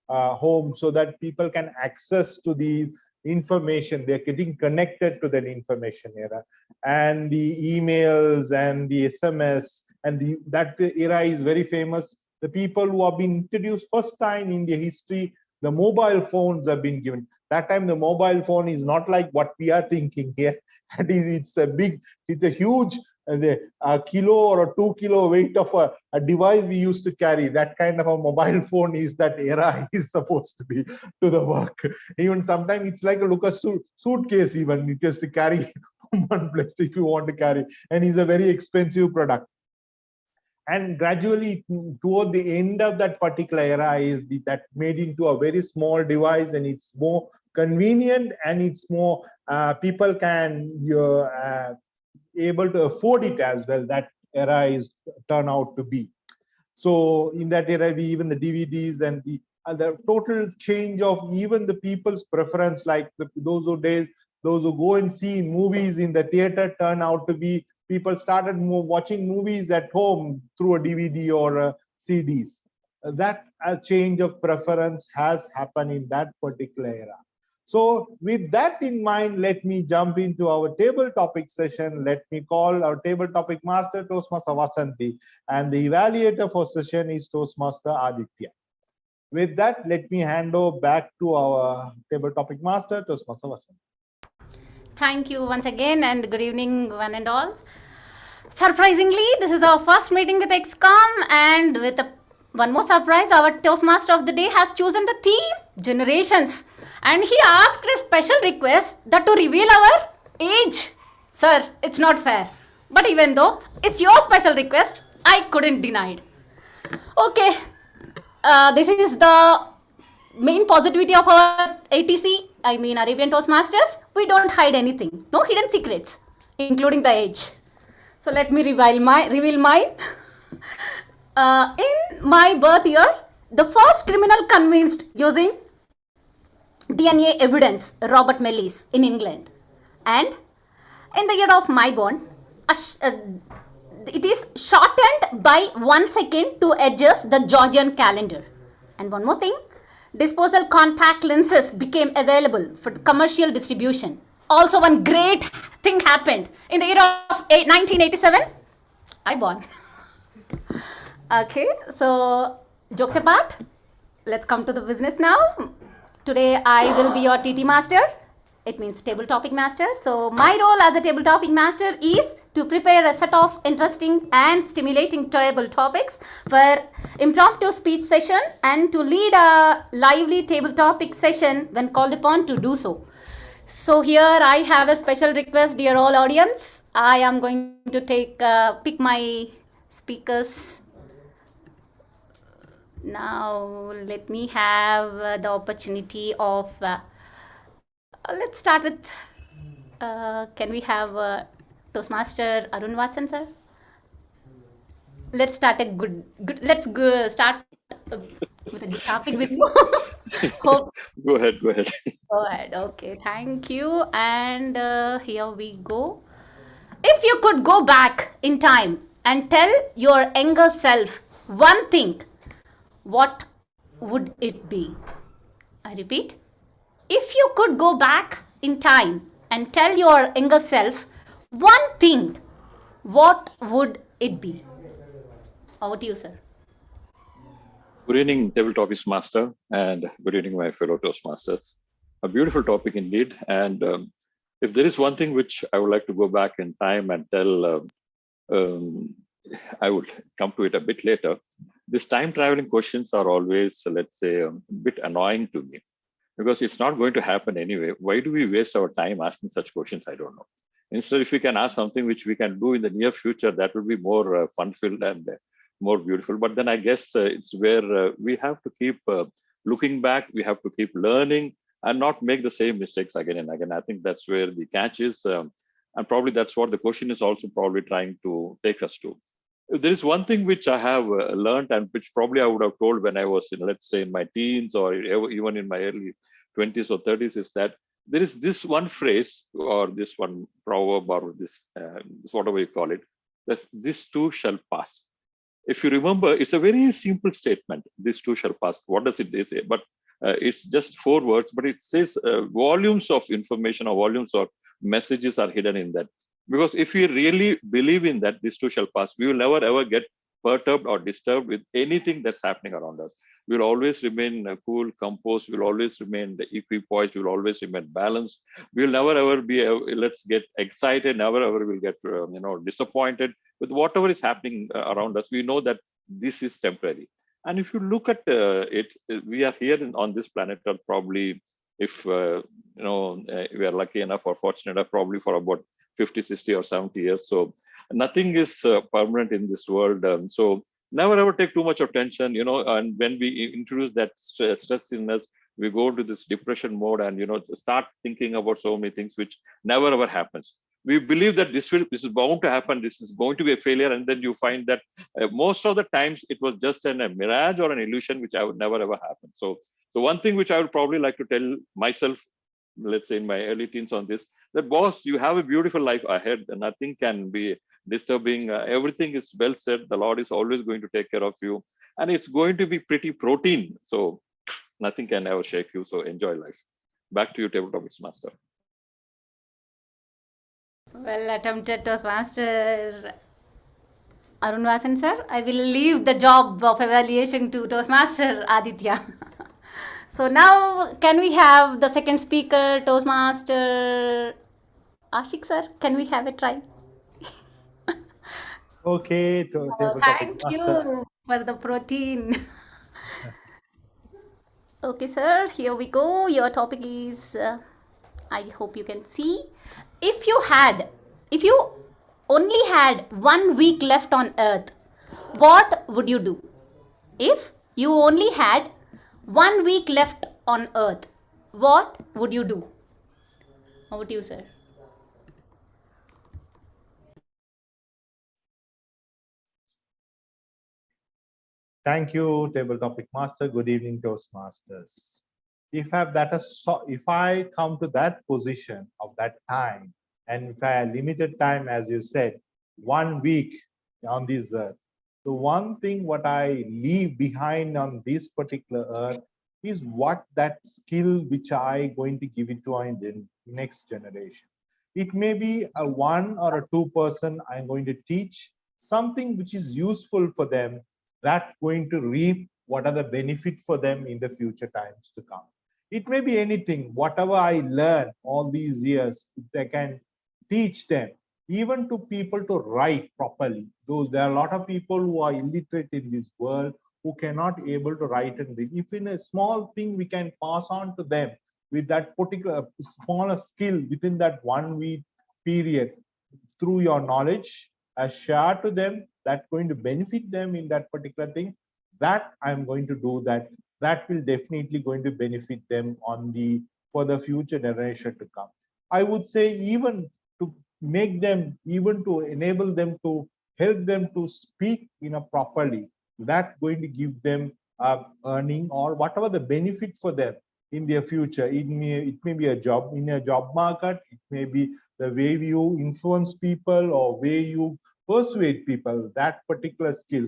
home, so that people can access to the information. They're getting connected to that information era, and the emails and the SMS, and that era is very famous. The people who have been introduced first time in the history, the mobile phones have been given. That time the mobile phone is not like what we are thinking here. It's a huge a kilo or a 2 kilo weight of a device we used to carry. That kind of a mobile phone is that era is supposed to be to the work. Even sometimes it's like a suitcase even. It has to carry from one place if you want to carry, and it's a very expensive product. And gradually toward the end of that particular era is that made into a very small device, and it's more convenient, and it's more people can able to afford it as well. That era is turn out to be. So in that era, even the DVDs and the total change of even the people's preference, like those who go and see movies in the theater turn out to be people started watching movies at home through a DVD or CDs. That change of preference has happened in that particular era. So with that in mind, let me jump into our table topic session. Let me call our table topic master, Toastmaster Vasanti, and the evaluator for session is Toastmaster Aditya. With that, let me hand over back to our table topic master, Toastmaster Vasanti. Thank you once again, and good evening, one and all. Surprisingly, this is our first meeting with XCOM, and with one more surprise, our Toastmaster of the day has chosen the theme Generations, and he asked a special request that to reveal our age. Sir, it's not fair, but even though it's your special request, I couldn't deny it. Okay, this is the main positivity of our ATC, I mean Arabian Toastmasters. We don't hide anything, no hidden secrets, including the age. So let me reveal mine. In my birth year, the first criminal convinced using DNA evidence, Robert Mellis in England. And in the year of my born, it is shortened by 1 second to adjust the Georgian calendar. And one more thing, disposal contact lenses became available for commercial distribution. Also, one great thing happened in the year of 1987. I born. Okay, so jokes apart, let's come to the business now. Today I will be your TT master. It means table topic master. So my role as a table topic master is to prepare a set of interesting and stimulating table topics for impromptu speech session and to lead a lively table topic session when called upon to do so. So here I have a special request, dear all audience. I am going to pick my speakers. Now let me have the opportunity of, let's start with, can we have Toastmaster Arun Vasan, sir? Let's start let's start with a good topic with you. Hope. Go ahead. Go ahead. Okay, thank you. And here we go. If you could go back in time and tell your younger self one thing, what would it be? I repeat, if you could go back in time and tell your younger self one thing, what would it be? Over to you, sir. Good evening, table topics master, and good evening, my fellow Toastmasters. A beautiful topic indeed. And if there is one thing which I would like to go back in time and tell, I would come to it a bit later. These time traveling questions are always, let's say, a bit annoying to me because it's not going to happen anyway. Why do we waste our time asking such questions? I don't know. Instead, if we can ask something which we can do in the near future, that would be more fun-filled and more beautiful. But then I guess it's where we have to keep looking back. We have to keep learning and not make the same mistakes again and again. I think that's where the catch is. And probably that's what the question is also probably trying to take us to. There is one thing which I have learned and which probably I would have told when I was in, let's say, in my teens or even in my early 20s or 30s is that there is this one phrase or this one proverb or this whatever you call it, that this too shall pass. If you remember, it's a very simple statement, this too shall pass. What does it say? But it's just 4 words, but it says volumes of information or volumes of messages are hidden in that. Because if we really believe in that, this too shall pass, we will never ever get perturbed or disturbed with anything that's happening around us. We'll always remain cool, composed. We'll always remain equipoised. We'll always remain balanced. We'll never ever be, let's get excited. Never ever will get, disappointed with whatever is happening around us. We know that this is temporary. And if you look at it, we are here on this planet Earth probably, if we are lucky enough or fortunate enough, probably for about 50, 60 or 70 years. So nothing is permanent in this world. So never ever take too much of tension, and when we introduce that stress in us, we go into this depression mode and, start thinking about so many things which never ever happens. We believe that this is bound to happen. This is going to be a failure. And then you find that most of the times it was just a mirage or an illusion, which I would never ever happen. So one thing which I would probably like to tell myself, let's say in my early teens on this, that boss, you have a beautiful life ahead and nothing can be disturbing. Everything is well said. The Lord is always going to take care of you and it's going to be pretty protein. So nothing can ever shake you. So enjoy life. Back to you, table topics master. Well attempted, Toastmaster Arun Vasan sir. I will leave the job of evaluation to Toastmaster Aditya. So now, can we have the second speaker, Toastmaster Ashik sir? Can we have a try? Okay, table topic Thank master. you for the protein. Okay, sir, here we go. Your topic is, I hope you can see. If you only had 1 week left on earth, what would you do? If you only had 1 week left on earth, what would you do? Over to you, sir. Thank you, table topic master. Good evening, Toastmasters. If I come to that position of that time, and if I have limited time, as you said, 1 week on this earth, the one thing what I leave behind on this particular earth is what that skill which I going to give it to our next generation. It may be a one or a two person I'm going to teach something which is useful for them, that going to reap what are the benefit for them in the future times to come. It may be anything, whatever I learned all these years, if I can teach them, even to people to write properly. Though there are a lot of people who are illiterate in this world, who cannot able to write and read. If in a small thing we can pass on to them with that particular smaller skill within that 1 week period, through your knowledge, share to them, that's going to benefit them in that particular thing, that I'm going to do that. That will definitely going to benefit them for the future generation to come. I would say even to make them, even to enable them to help them to speak properly, that's going to give them earning or whatever the benefit for them in their future. It may be a job in a job market, it may be the way you influence people or way you persuade people, that particular skill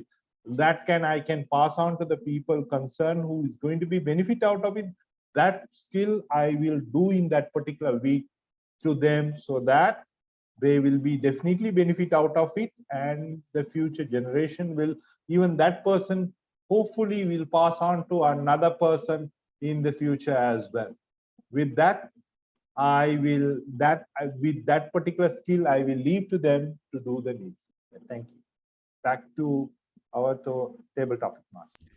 that I can pass on to the people concerned who is going to be benefit out of it. That skill I will do in that particular week to them, so that they will be definitely benefit out of it, and the future generation will, even that person hopefully will pass on to another person in the future as well. With that, with that particular skill, I will leave to them to do the needs. Thank you. Back to our table topic master.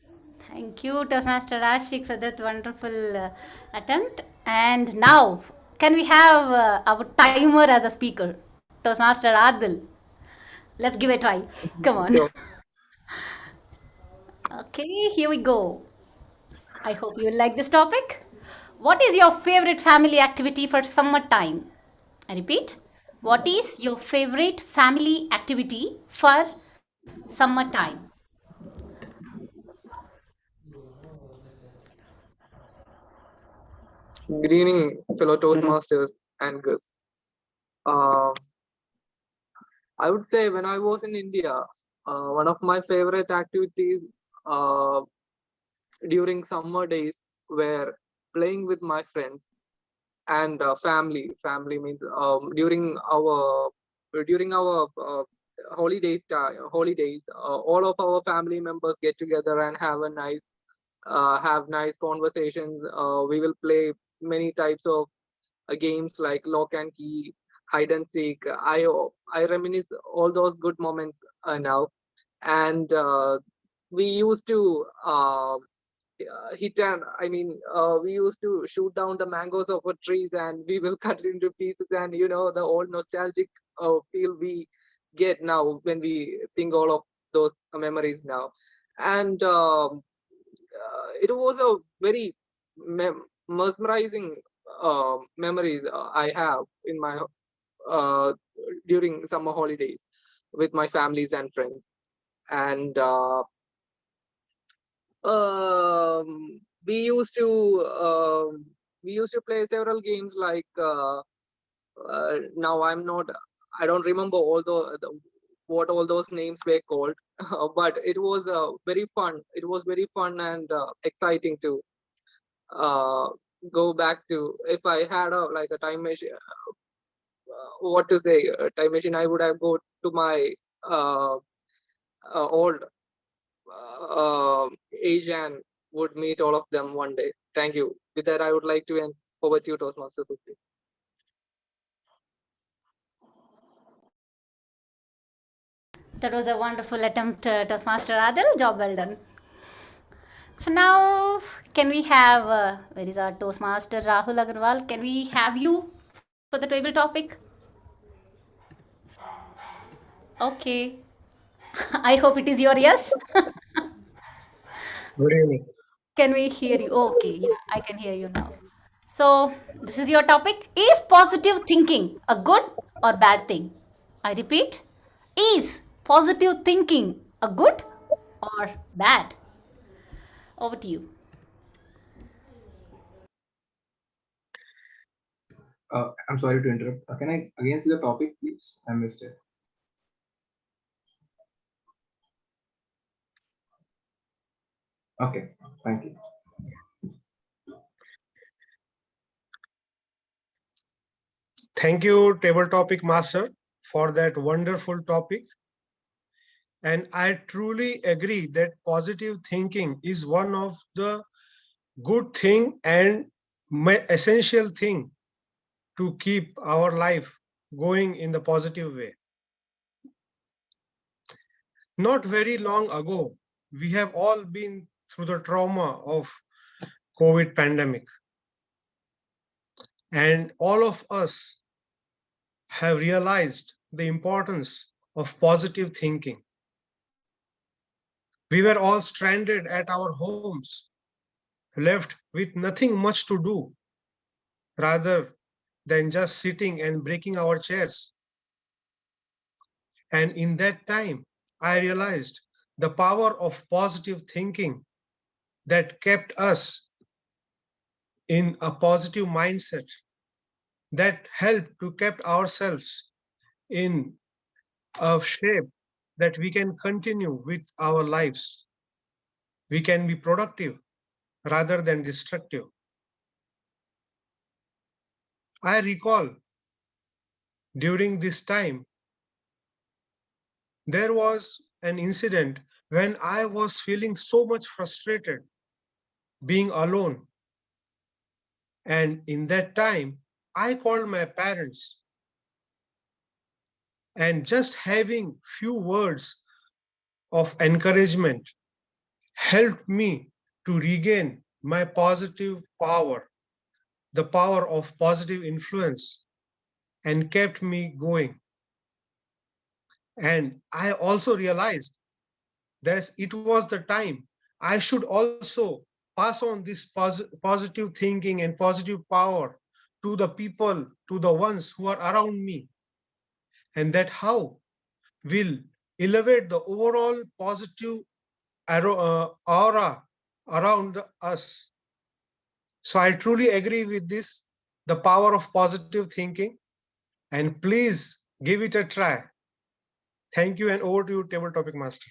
Thank you, Toastmaster Ashik, for that wonderful attempt. And now, can we have our timer as a speaker? Toastmaster Adil. Let's give it a try. Come on. Sure. Okay, here we go. I hope you like this topic. What is your favorite family activity for summertime? I repeat, what is your favorite family activity for summertime? Good evening, fellow Toastmasters and guests. I would say when I was in India, one of my favorite activities during summer days were playing with my friends and family. Family means during our holidays, all of our family members get together and have nice conversations. We will play many types of games like lock and key, hide and seek. I reminisce all those good moments now, and we used to we used to shoot down the mangoes of our trees and we will cut it into pieces, and the old nostalgic feel we get now when we think all of those memories now. And it was a very mesmerizing memories I have in my during summer holidays with my families and friends. And we used to play several games like now I don't remember what all those names were called, but it was very fun. It was very fun and exciting to go back to, if I had a like a time machine, what to say, a time machine, I would have go to my old age and would meet all of them one day. Thank you. With that, I would like to end. Over to you, Toastmasters. That was a wonderful attempt, Toastmaster Adil. Job well done. So now, can we have, where is our Toastmaster Rahul Agarwal? Can we have you for the table topic? Okay. I hope it is your yes. Good evening. Can we hear you? Okay, yeah, I can hear you now. So, this is your topic. Is positive thinking a good or bad thing? I repeat, is positive thinking a good or bad? Over to you. I'm sorry to interrupt. Can I again see the topic, please? I missed it. Okay, thank you. Thank you, Table Topic Master, for that wonderful topic. And I truly agree that positive thinking is one of the good thing and essential thing to keep our life going in the positive way. Not very long ago, we have all been through the trauma of COVID pandemic. And all of us have realized the importance of positive thinking. We were all stranded at our homes, left with nothing much to do, rather than just sitting and breaking our chairs. And in that time, I realized the power of positive thinking that kept us in a positive mindset, that helped to keep ourselves in a shape that we can continue with our lives. We can be productive rather than destructive. I recall during this time, there was an incident when I was feeling so much frustrated, being alone. And in that time, I called my parents, and just having few words of encouragement helped me to regain my positive power, the power of positive influence, and kept me going. And I also realized that it was the time I should also pass on this positive thinking and positive power to the people, to the ones who are around me. And that how will elevate the overall positive aura around us. So I truly agree with this, the power of positive thinking, and please give it a try. Thank you, and over to you, Table Topic Master.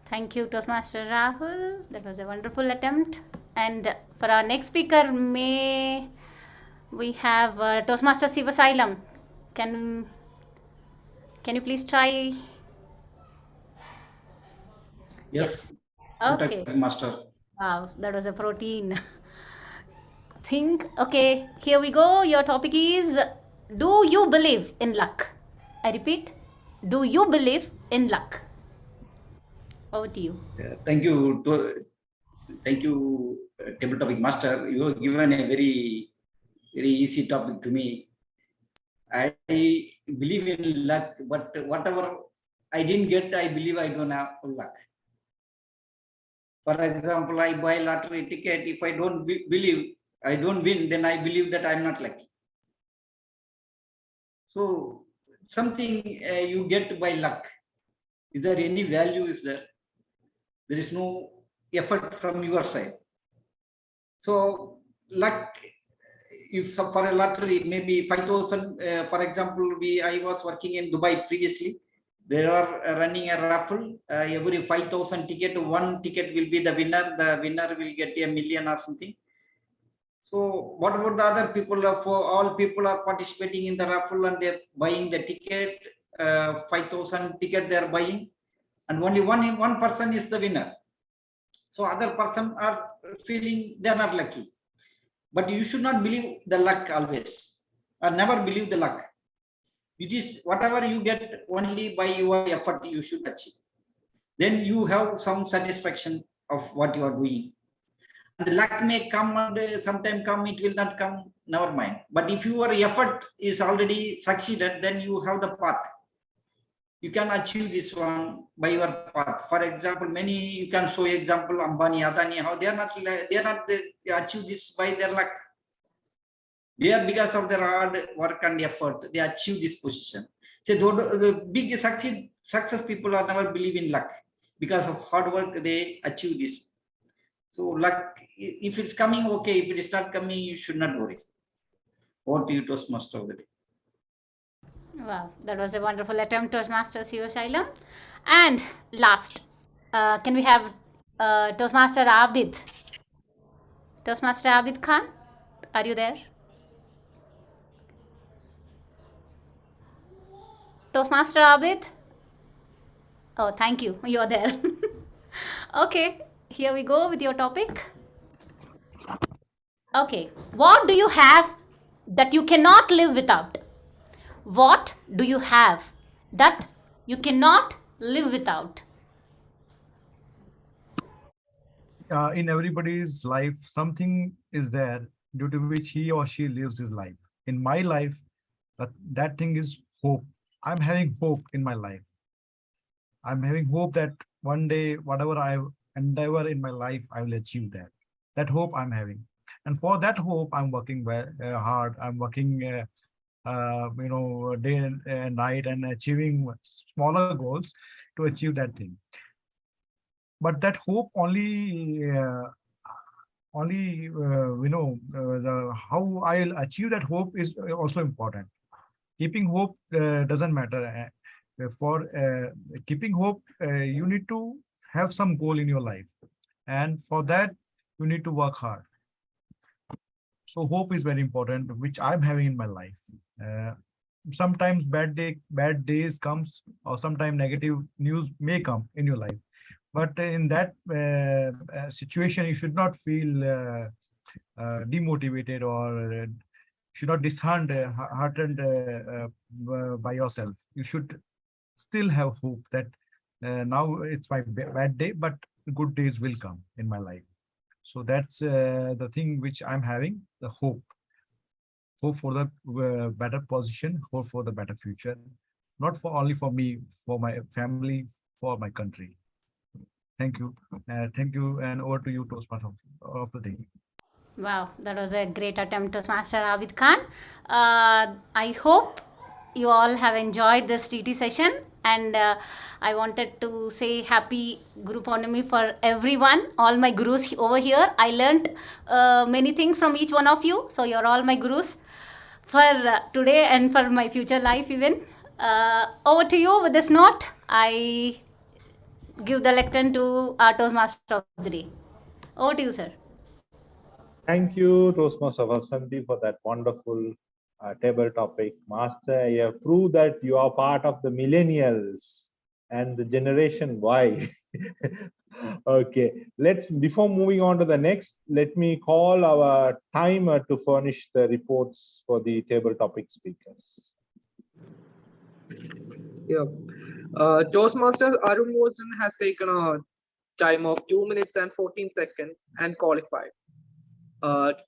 Thank you, Toastmaster Rahul. That was a wonderful attempt. And for our next speaker, may we have Toastmaster Sivasalam. Can you please try? Yes. Okay. Master. Wow, that was a protein. Think. Okay, here we go. Your topic is, do you believe in luck? I repeat, do you believe in luck? Over to you. Thank you. Thank you, Table Topic Master. You have given a very easy topic to me. I believe in luck, but whatever I didn't get, I believe I don't have luck. For example, I buy lottery ticket. If I don't believe I don't win, then I believe that I'm not lucky. So something you get by luck. Is there any value? Is there? There is no effort from your side. So luck, if for a lottery, maybe 5,000, for example, I was working in Dubai previously. They are running a raffle. Every 5,000 ticket, one ticket will be the winner. The winner will get $1 million or something. So what about the other people? For all people are participating in the raffle and they're buying the ticket, 5,000 ticket they are buying, and only one person is the winner. So other person are feeling they are not lucky. But you should not believe the luck always, or never believe the luck. It is whatever you get only by your effort you should achieve. Then you have some satisfaction of what you are doing. And the luck may come and sometime come, it will not come, never mind. But if your effort is already succeeded, then you have the path. You can achieve this one by your path. For example, many you can show example Ambani, Adani, how they are not achieve this by their luck. They are because of their hard work and effort, they achieve this position. So the big success people are never believe in luck. Because of hard work, they achieve this. So luck, if it's coming, okay. If it is not coming, you should not worry. Over to you, Toastmaster of the day. Wow, that was a wonderful attempt, Toastmaster Shailam. And last, can we have Toastmaster Aabid? Toastmaster Aabid Khan, are you there? Toastmaster Aabid? Oh, thank you. You're there. Okay, here we go with your topic. Okay, what do you have that you cannot live without? What do you have that you cannot live without? In everybody's life, something is there due to which he or she lives his life. In my life, that thing is hope. I'm having hope in my life. I'm having hope that one day, whatever I endeavor in my life, I will achieve that. That hope I'm having. And for that hope, I'm working hard. I'm working, day and night and achieving smaller goals to achieve that thing. But that hope how I'll achieve that hope is also important. Keeping hope doesn't matter. For keeping hope, you need to have some goal in your life, and for that you need to work hard. So hope is very important, which I'm having in my life. Sometimes bad days comes, or sometimes negative news may come in your life. But in that situation, you should not feel demotivated or should not disheartened by yourself. You should still have hope that now it's my bad day, but good days will come in my life. So that's the thing which I'm having, the hope. Hope for the better position, hope for the better future, not for only for me, for my family, for my country. Thank you. Thank you. And over to you, Toastmaster of the day. Wow, that was a great attempt, Toastmaster Aabid Khan. I hope you all have enjoyed this TT session, and I wanted to say happy Guru Purnami for everyone, all my gurus over here. I learned many things from each one of you, so you're all my gurus for today and for my future life even. Over to you. With this note, I give the lectern to our Toastmaster of the day. Over to you, sir. Thank you, Toastmaster Vasanti, for that wonderful table topic. Master, you have proved that you are part of the millennials and the generation Y. Okay, before moving on to the next, let me call our timer to furnish the reports for the table topic speakers. Yeah. Toastmaster Arun Vasan has taken a time of 2 minutes and 14 seconds and qualified.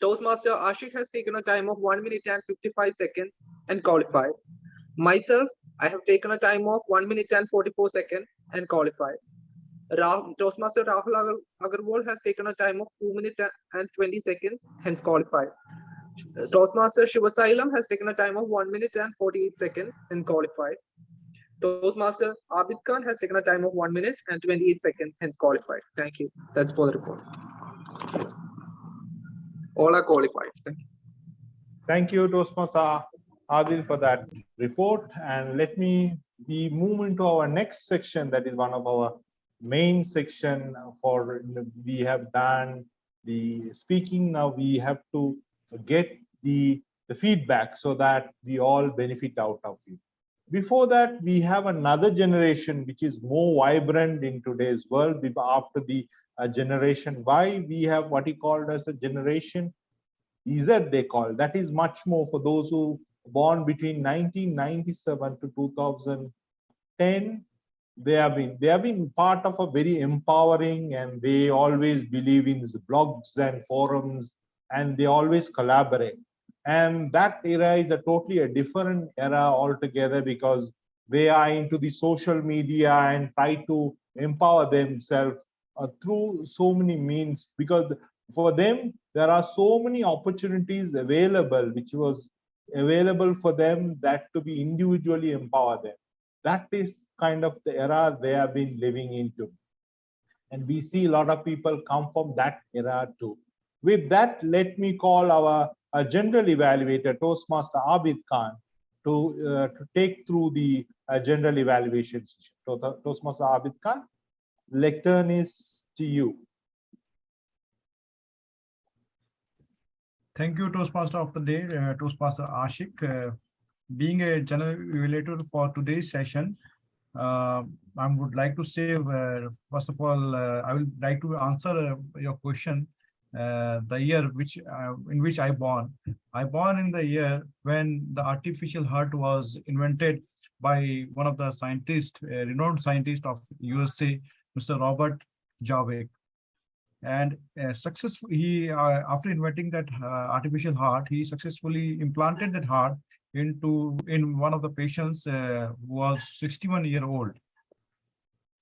Toastmaster Ashik has taken a time of 1 minute and 55 seconds and qualified. Myself, I have taken a time of 1 minute and 44 seconds and qualified. Toastmaster Rahul Agarwal has taken a time of 2 minutes and 20 seconds, hence qualified. Toastmaster Shivasailam has taken a time of 1 minute and 48 seconds and qualified. Toastmaster Abid Khan has taken a time of 1 minute and 28 seconds, hence qualified. Thank you. That's for the report. All are qualified. Thank you. Thank you, Toastmaster Adil, for that report. And let me move into our next section. That is one of our main section we have done the speaking. Now we have to get the feedback so that we all benefit out of it. Before that, we have another generation which is more vibrant in today's world. After the generation Y, we have what he called as a generation Z, they call. That is much more for those who born between 1997 to 2010. They have been part of a very empowering, and they always believe in blogs and forums, and they always collaborate. And that era is totally a different era altogether, because they are into the social media and try to empower themselves through so many means, because for them there are so many opportunities available which was available for them, that to be individually empower them. That is kind of the era they have been living into. And we see a lot of people come from that era too. With that, let me call our general evaluator, Toastmaster Aabid Khan, to take through the general evaluation session. Toastmaster Aabid Khan, lectern is to you. Thank you, Toastmaster of the day, Toastmaster Ashik. Being a general evaluator for today's session, I would like to say, first of all, I would like to answer your question. The year in which I born. I born in the year when the artificial heart was invented by one of the scientists, renowned scientist of USA, Mr. Robert Javik. And successfully, after inventing that artificial heart, he successfully implanted that heart in one of the patients who was 61 years old.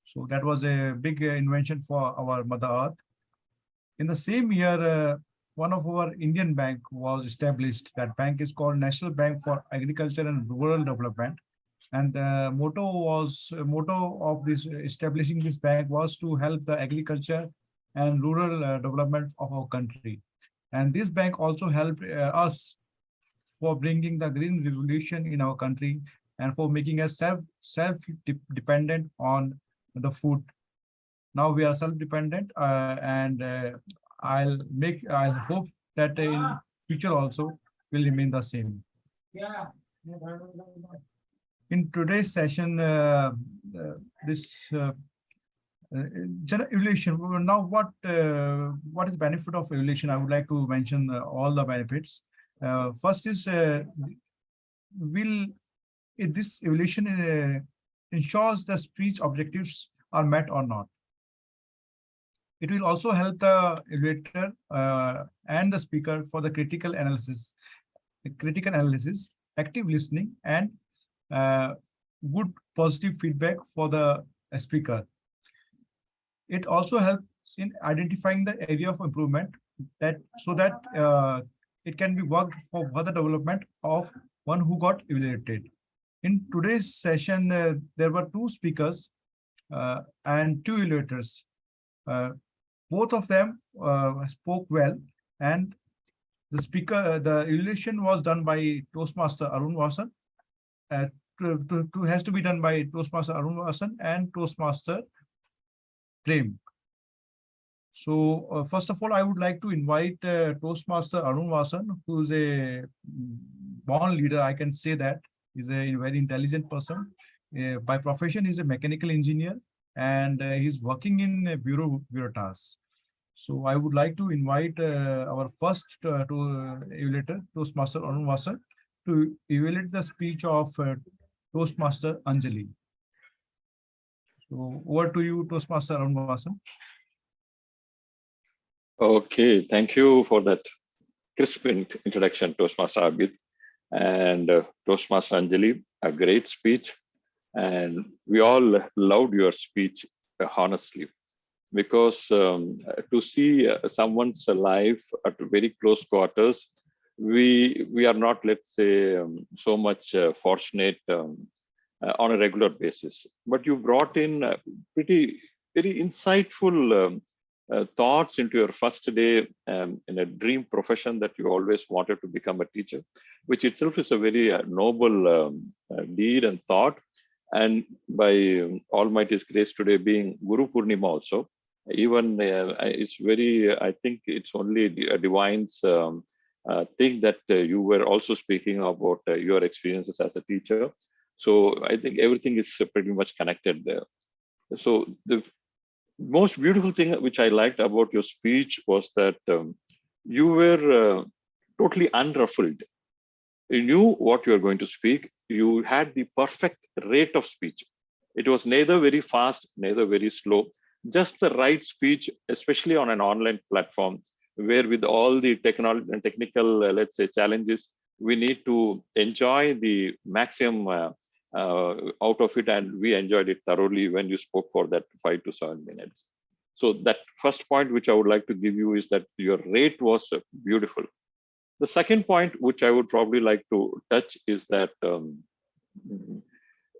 So that was a big invention for our Mother Earth. In the same year, one of our Indian bank was established. That bank is called National Bank for Agriculture and Rural Development. And the motto of this establishing this bank was to help the agriculture and rural development of our country. And this bank also helped us for bringing the green revolution in our country and for making us self-dependent on the food. Now we are self-dependent, and I'll hope that in future also will remain the same. Yeah. In today's session, this general evaluation. Now, what is benefit of evaluation? I would like to mention all the benefits. First is this evaluation ensures the speech objectives are met or not. It will also help the evaluator and the speaker for the critical analysis, active listening, and good positive feedback for the speaker. It also helps in identifying the area of improvement so that it can be worked for further development of one who got evaluated. In today's session, there were two speakers and two evaluators. Both of them spoke well, and the evaluation was done by Toastmaster Arun Vasan. Has to be done by Toastmaster Arun Vasan and Toastmaster Prem. So first of all, I would like to invite Toastmaster Arun Vasan, who is a born leader. I can say that he's a very intelligent person. By profession, he's a mechanical engineer, and he's working in bureau tasks. So I would like to invite our first evaluator, Toastmaster Arun Vasan, to evaluate the speech of Toastmaster Anjali. So over to you, Toastmaster Arun Vasan. Okay, thank you for that crisp introduction, Toastmaster Aabid, and Toastmaster Anjali. A great speech, and we all loved your speech, honestly, because to see someone's life at very close quarters, we are not, let's say, so much fortunate on a regular basis. But you brought in very insightful thoughts into your first day in a dream profession that you always wanted to become a teacher, which itself is a very noble deed and thought. And by Almighty's grace, today being Guru Purnima also, even it's very, I think it's only a divine's thing that you were also speaking about your experiences as a teacher. So I think everything is pretty much connected there. So the most beautiful thing which I liked about your speech was that you were totally unruffled. You knew what you were going to speak. You had the perfect rate of speech. It was neither very fast, neither very slow, just the right speech, especially on an online platform where with all the technical, let's say, challenges, we need to enjoy the maximum out of it. And we enjoyed it thoroughly when you spoke for that 5 to 7 minutes. So that first point, which I would like to give you is that your rate was beautiful. The second point, which I would probably like to touch is that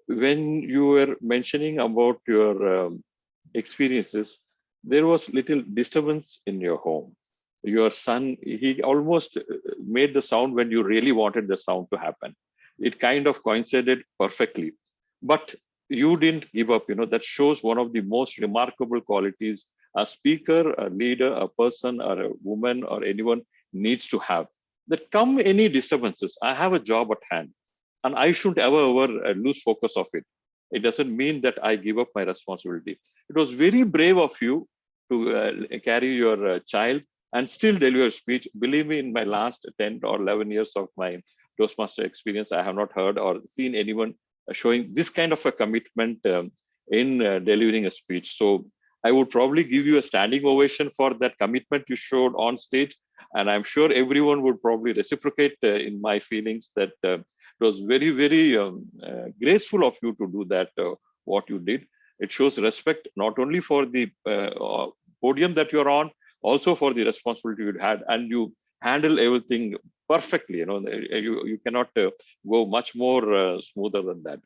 when you were mentioning about your experiences, there was little disturbance in your home. Your son, he almost made the sound when you really wanted the sound to happen. It kind of coincided perfectly, but you didn't give up. That shows one of the most remarkable qualities a speaker, a leader, a person, or a woman, or anyone needs to have. That come any disturbances, I have a job at hand, and I shouldn't ever lose focus of it. It doesn't mean that I give up my responsibility. It was very brave of you to carry your child and still deliver speech. Believe me, in my last 10 or 11 years of my Toastmaster experience, I have not heard or seen anyone showing this kind of a commitment in delivering a speech. So I would probably give you a standing ovation for that commitment you showed on stage. And I'm sure everyone would probably reciprocate in my feelings that it was very, very graceful of you to do that, what you did. It shows respect not only for the podium that you're on, also for the responsibility you had, and you handle everything perfectly. You cannot go much more smoother than that.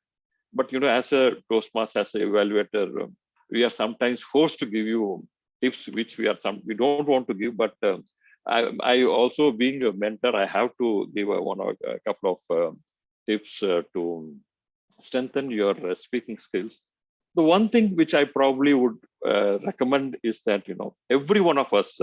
But as a Toastmaster, as an evaluator, we are sometimes forced to give you tips which we don't want to give. But I also, being a mentor, I have to give a couple of tips to strengthen your speaking skills. The one thing which I probably would recommend is that every one of us,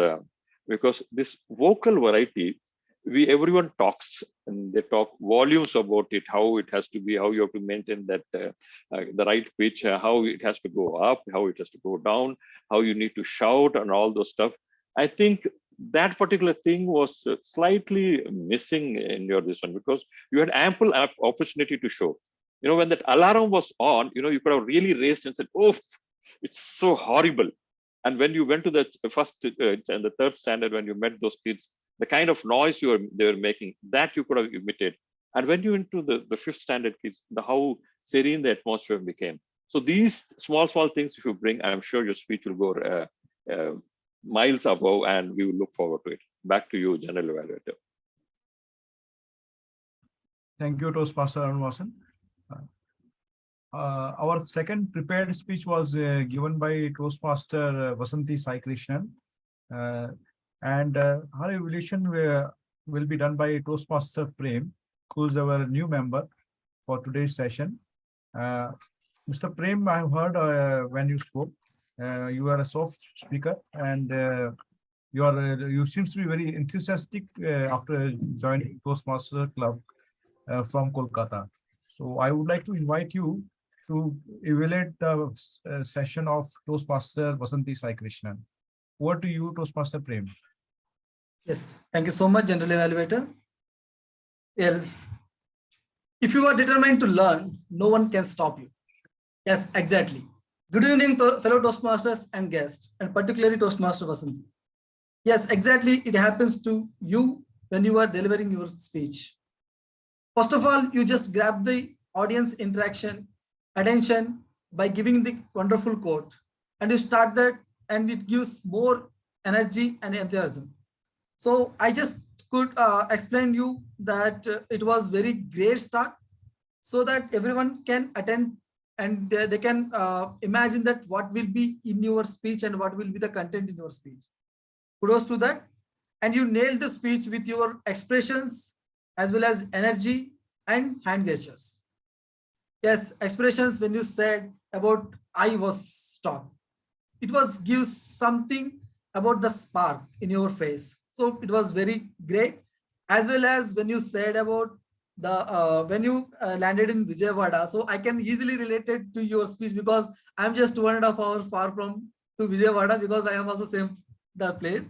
because this vocal variety, everyone talks, and they talk volumes about it, how it has to be, how you have to maintain that the right pitch, how it has to go up, how it has to go down, how you need to shout, and all those stuff. I think that particular thing was slightly missing in your this one, because you had ample opportunity to show. When that alarm was on, you could have really raised and said, "Oh, it's so horrible." And when you went to the first and the third standard, when you met those kids, the kind of noise they were making, that you could have imitated. And when you went to the fifth standard kids, how serene the atmosphere became. So these small things, if you bring, I'm sure your speech will go miles above, and we will look forward to it. Back to you, General Evaluator. Thank you, Toastmaster Arun Vasan. Our second prepared speech was given by Toastmaster Vasanti Saikrishna, and her evaluation will be done by Toastmaster Prem, who's our new member for today's session. Mr. Prem, I have heard when you spoke, you are a soft speaker, and you seems to be very enthusiastic after joining Toastmaster Club from Kolkata. So I would like to invite you to evaluate the session of Toastmaster Vasanti Saikrishna. Over to you, Toastmaster Prem. Yes, thank you so much, General Evaluator. Well, if you are determined to learn, no one can stop you. Yes, exactly. Good evening, fellow Toastmasters and guests, and particularly Toastmaster Vasanti. Yes, exactly. It happens to you when you are delivering your speech. First of all, you just grab the audience attention by giving the wonderful quote, and you start that, and it gives more energy and enthusiasm. So I just could explain you that it was very great start, so that everyone can attend and they can imagine that what will be in your speech and what will be the content in your speech. Kudos to that. And you nailed the speech with your expressions as well as energy and hand gestures. Yes, expressions, when you said about I was stopped, it was gives something about the spark in your face. So it was very great. as well as when you said about the when you landed in Vijayawada. So I can easily relate it to your speech because I'm just 1.5 hours far from to Vijayawada because I am also same the place.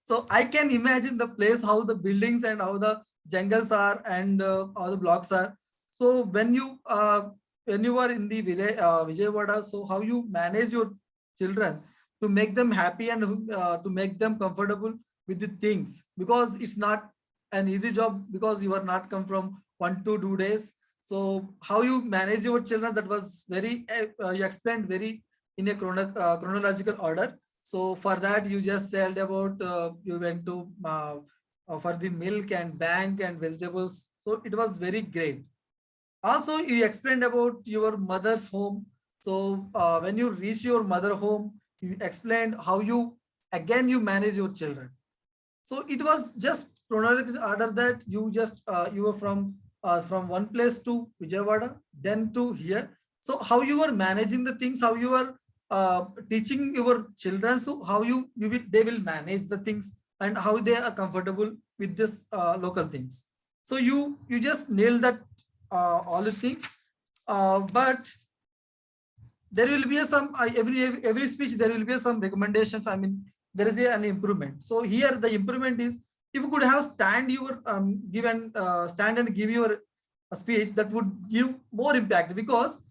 So I can imagine the place, how the buildings and how the jungles are and how the blocks are. So when you are in the village, Vijayawada, so how you manage your children to make them happy and to make them comfortable with the things, because it's not an easy job because you are not come from 1 to 2 days. So how you manage your children, that was very you explained very in a chronological order. So for that you just said about you went to for the milk and bank and vegetables. So it was very great. Also you explained about your mother's home. So when you reach your mother home, you explained how you again you manage your children. So it was just chronological order that you just you were from one place to Vijayawada, then to here. So how you were managing the things, how you were teaching your children, so how you will they will manage the things and how they are comfortable with this local things. So you just nailed that all the things, but there will be some every speech there will be some recommendations. I mean, there is an improvement. So here the improvement is, if you could have stand your stand and give your speech, that would give more impact, because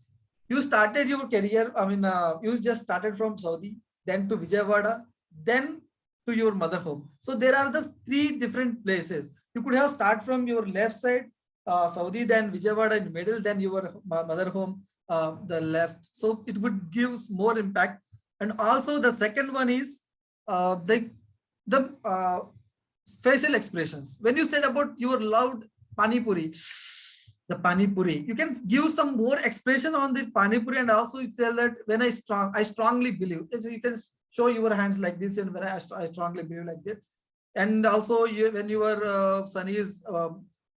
you started your career, I mean you just started from Saudi, then to Vijayawada, then to your mother home. So there are the 3 different places. You could have start from your left side, Saudi, then Vijayawada in middle, then your mother home, the left. So it would give more impact. And also the second one is the facial expressions. When you said about your loud pani puri, the pani puri, you can give some more expression on the pani puri, and also you tell that when I strongly believe. So you can show your hands like this, and when I strongly believe like that. And also when your son is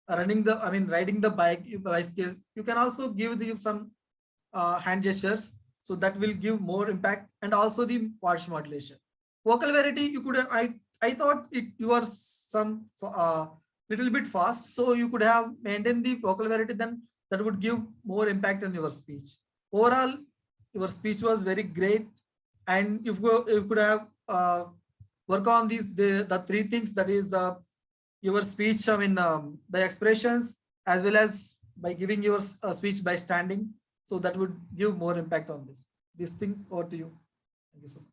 riding the bicycle, you can also give some hand gestures, so that will give more impact. And also the voice modulation, vocal variety, you could have, I thought you are some little bit fast, so you could have maintained the vocal variety, then that would give more impact on your speech. Overall, your speech was very great, and you could have work on the 3 things, that is your speech, I mean the expressions, as well as by giving your speech by standing. So that would give more impact on this thing. Over to you. Thank you so much.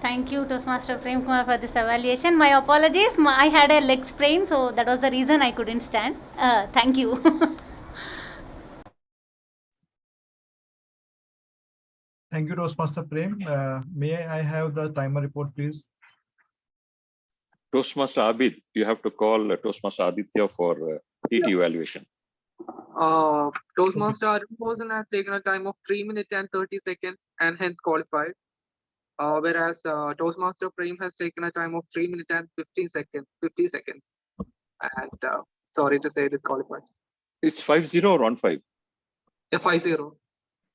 Thank you, Toastmaster Prem Kumar, for this evaluation. My apologies. I had a leg sprain, so that was the reason I couldn't stand. Thank you. Thank you, Toastmaster Prem. May I have the timer report, please? Toastmaster Aabid, you have to call Toastmaster Aditya for TT evaluation. Toastmaster Arun Vasan has taken a time of 3 minutes and 30 seconds and hence qualified. Whereas Toastmaster Prem has taken a time of 3 minutes and 50 seconds. And sorry to say, disqualified. It's 5-0 or 1-5? Yeah, 5-0.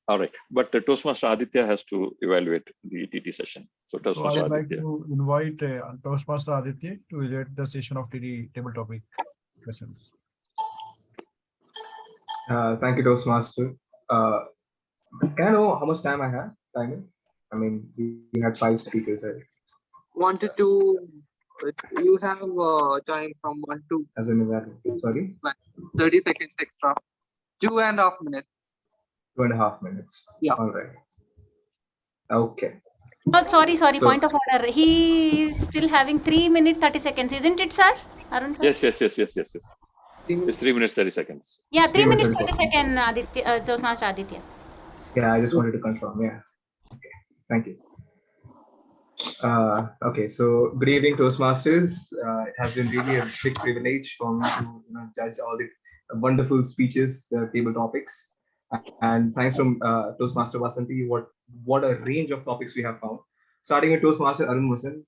All right, but Toastmaster Aditya has to evaluate the TT session. So So I Toastmaster would like Aditya. to invite Toastmaster Aditya to lead the session of TT table topic questions. Thank you, Toastmaster. Can I know how much time I have? Timing? I mean, we had 5 speakers. Right? 1 to 2. You have time from 1 to. As an evaluation. Sorry. 30 seconds extra. 2.5 minutes. 2.5 minutes. Yeah. All right. Okay. Oh, sorry. So- Point of order. He is still having 3 minutes 30 seconds, isn't it, sir? Arun, sir? Yes. It's 3 minutes 30 seconds. Yeah, 3 minutes 30 30 seconds, Aditya, Toastmaster Aditya. Yeah, I just wanted to confirm. Yeah. Okay. Thank you. Okay, so good evening, Toastmasters. It has been really a big privilege for me to judge all the wonderful speeches, the table topics, and thanks from Toastmaster Vasanti. What a range of topics we have found. Starting with Toastmaster Arun Vasan,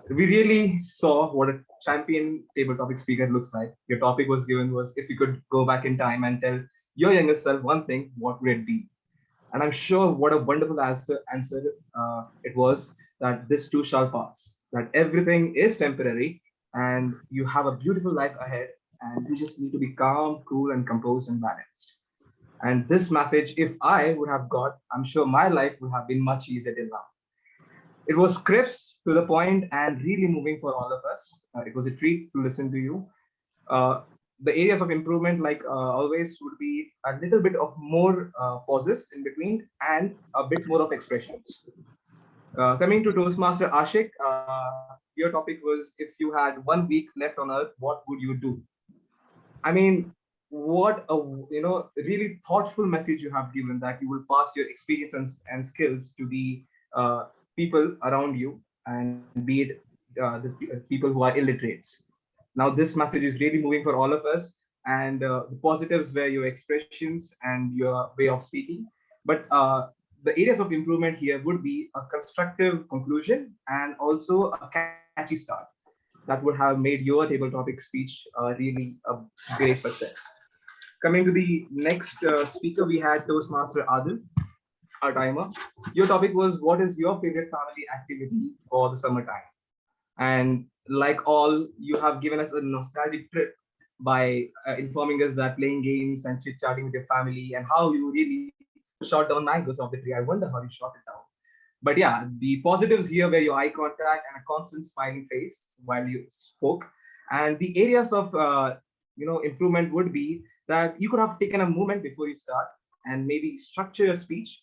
we really saw what a champion table topic speaker looks like. Your topic was given was, if you could go back in time and tell your younger self one thing, what would it be? And I'm sure what a wonderful answer it was, that this too shall pass, that everything is temporary, and you have a beautiful life ahead, and you just need to be calm, cool, and composed and balanced. And this message, if I would have got, I'm sure my life would have been much easier till now. It was crisp, to the point, and really moving for all of us. It was a treat to listen to you. The areas of improvement, like always, would be a little bit of more pauses in between and a bit more of expressions. Coming to Toastmaster Ashik, your topic was, if you had 1 week left on earth, what would you do? I mean, what a really thoughtful message you have given, that you will pass your experience and skills to the people around you, and be it people who are illiterates. Now, this message is really moving for all of us, and the positives were your expressions and your way of speaking. But the areas of improvement here would be a constructive conclusion and also a catchy start that would have made your table topic speech really a great success. Coming to the next speaker, we had Toastmaster Adil, our timer. Your topic was, what is your favorite family activity for the summertime? And like all, you have given us a nostalgic trip by informing us that playing games and chit-chatting with your family, and how you really shot down mangoes off the tree. I wonder how you shot it down. But yeah, the positives here were your eye contact and a constant smiling face while you spoke. And the areas of improvement would be that you could have taken a moment before you start and maybe structure your speech.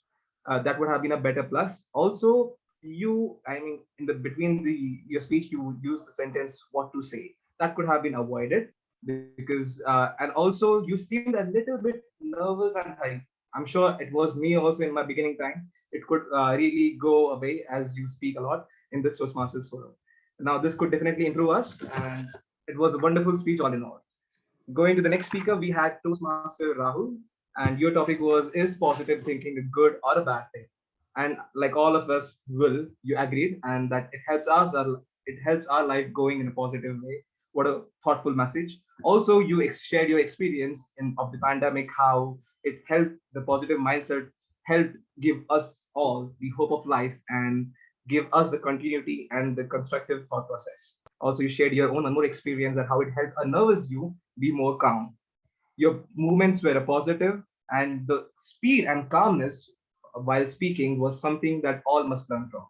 That would have been a better plus. Also, in the between your speech, you would use the sentence "what to say." That could have been avoided, because and also you seemed a little bit nervous and high. I'm sure it was me also in my beginning time. It could really go away as you speak a lot in this Toastmasters forum. Now, this could definitely improve us, and it was a wonderful speech all in all. Going to the next speaker, we had Toastmaster Rahul, and your topic was, is positive thinking a good or a bad thing? And like all of us you agreed, and that it helps our life going in a positive way. What a thoughtful message. Also, you shared your experience of the pandemic, how it helped, the positive mindset helped give us all the hope of life and give us the continuity and the constructive thought process. Also, you shared your own and more experience and how it helped unnervous you be more calm. Your movements were a positive, and the speed and calmness while speaking was something that all must learn from.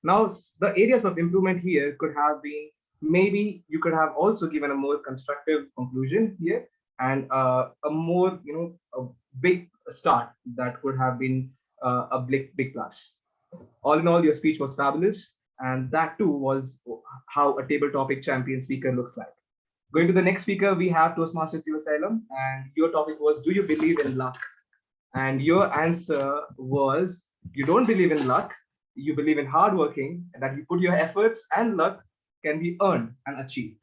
Now, the areas of improvement here could have been, maybe you could have also given a more constructive conclusion here, and a more, a big start that could have been a big plus. All in all, your speech was fabulous, and that too was how a table topic champion speaker looks like. Going to the next speaker, we have Toastmaster Sivasalam, and your topic was, do you believe in luck? And your answer was, you don't believe in luck, you believe in hard working, and that you put your efforts and luck can be earned and achieved.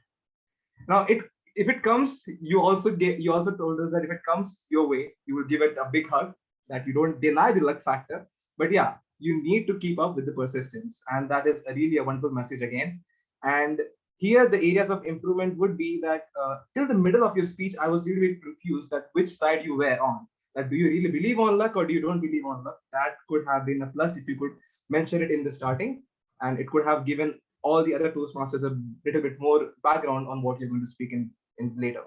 Now, if it comes, you also told us that if it comes your way, you will give it a big hug, that you don't deny the luck factor. But yeah, you need to keep up with the persistence, and that is really a wonderful message again. And here, the areas of improvement would be that till the middle of your speech, I was really confused that which side you were on. That do you really believe on luck or do you don't believe on luck? That could have been a plus if you could mention it in the starting, and it could have given all the other Toastmasters a little bit more background on what you're going to speak in later.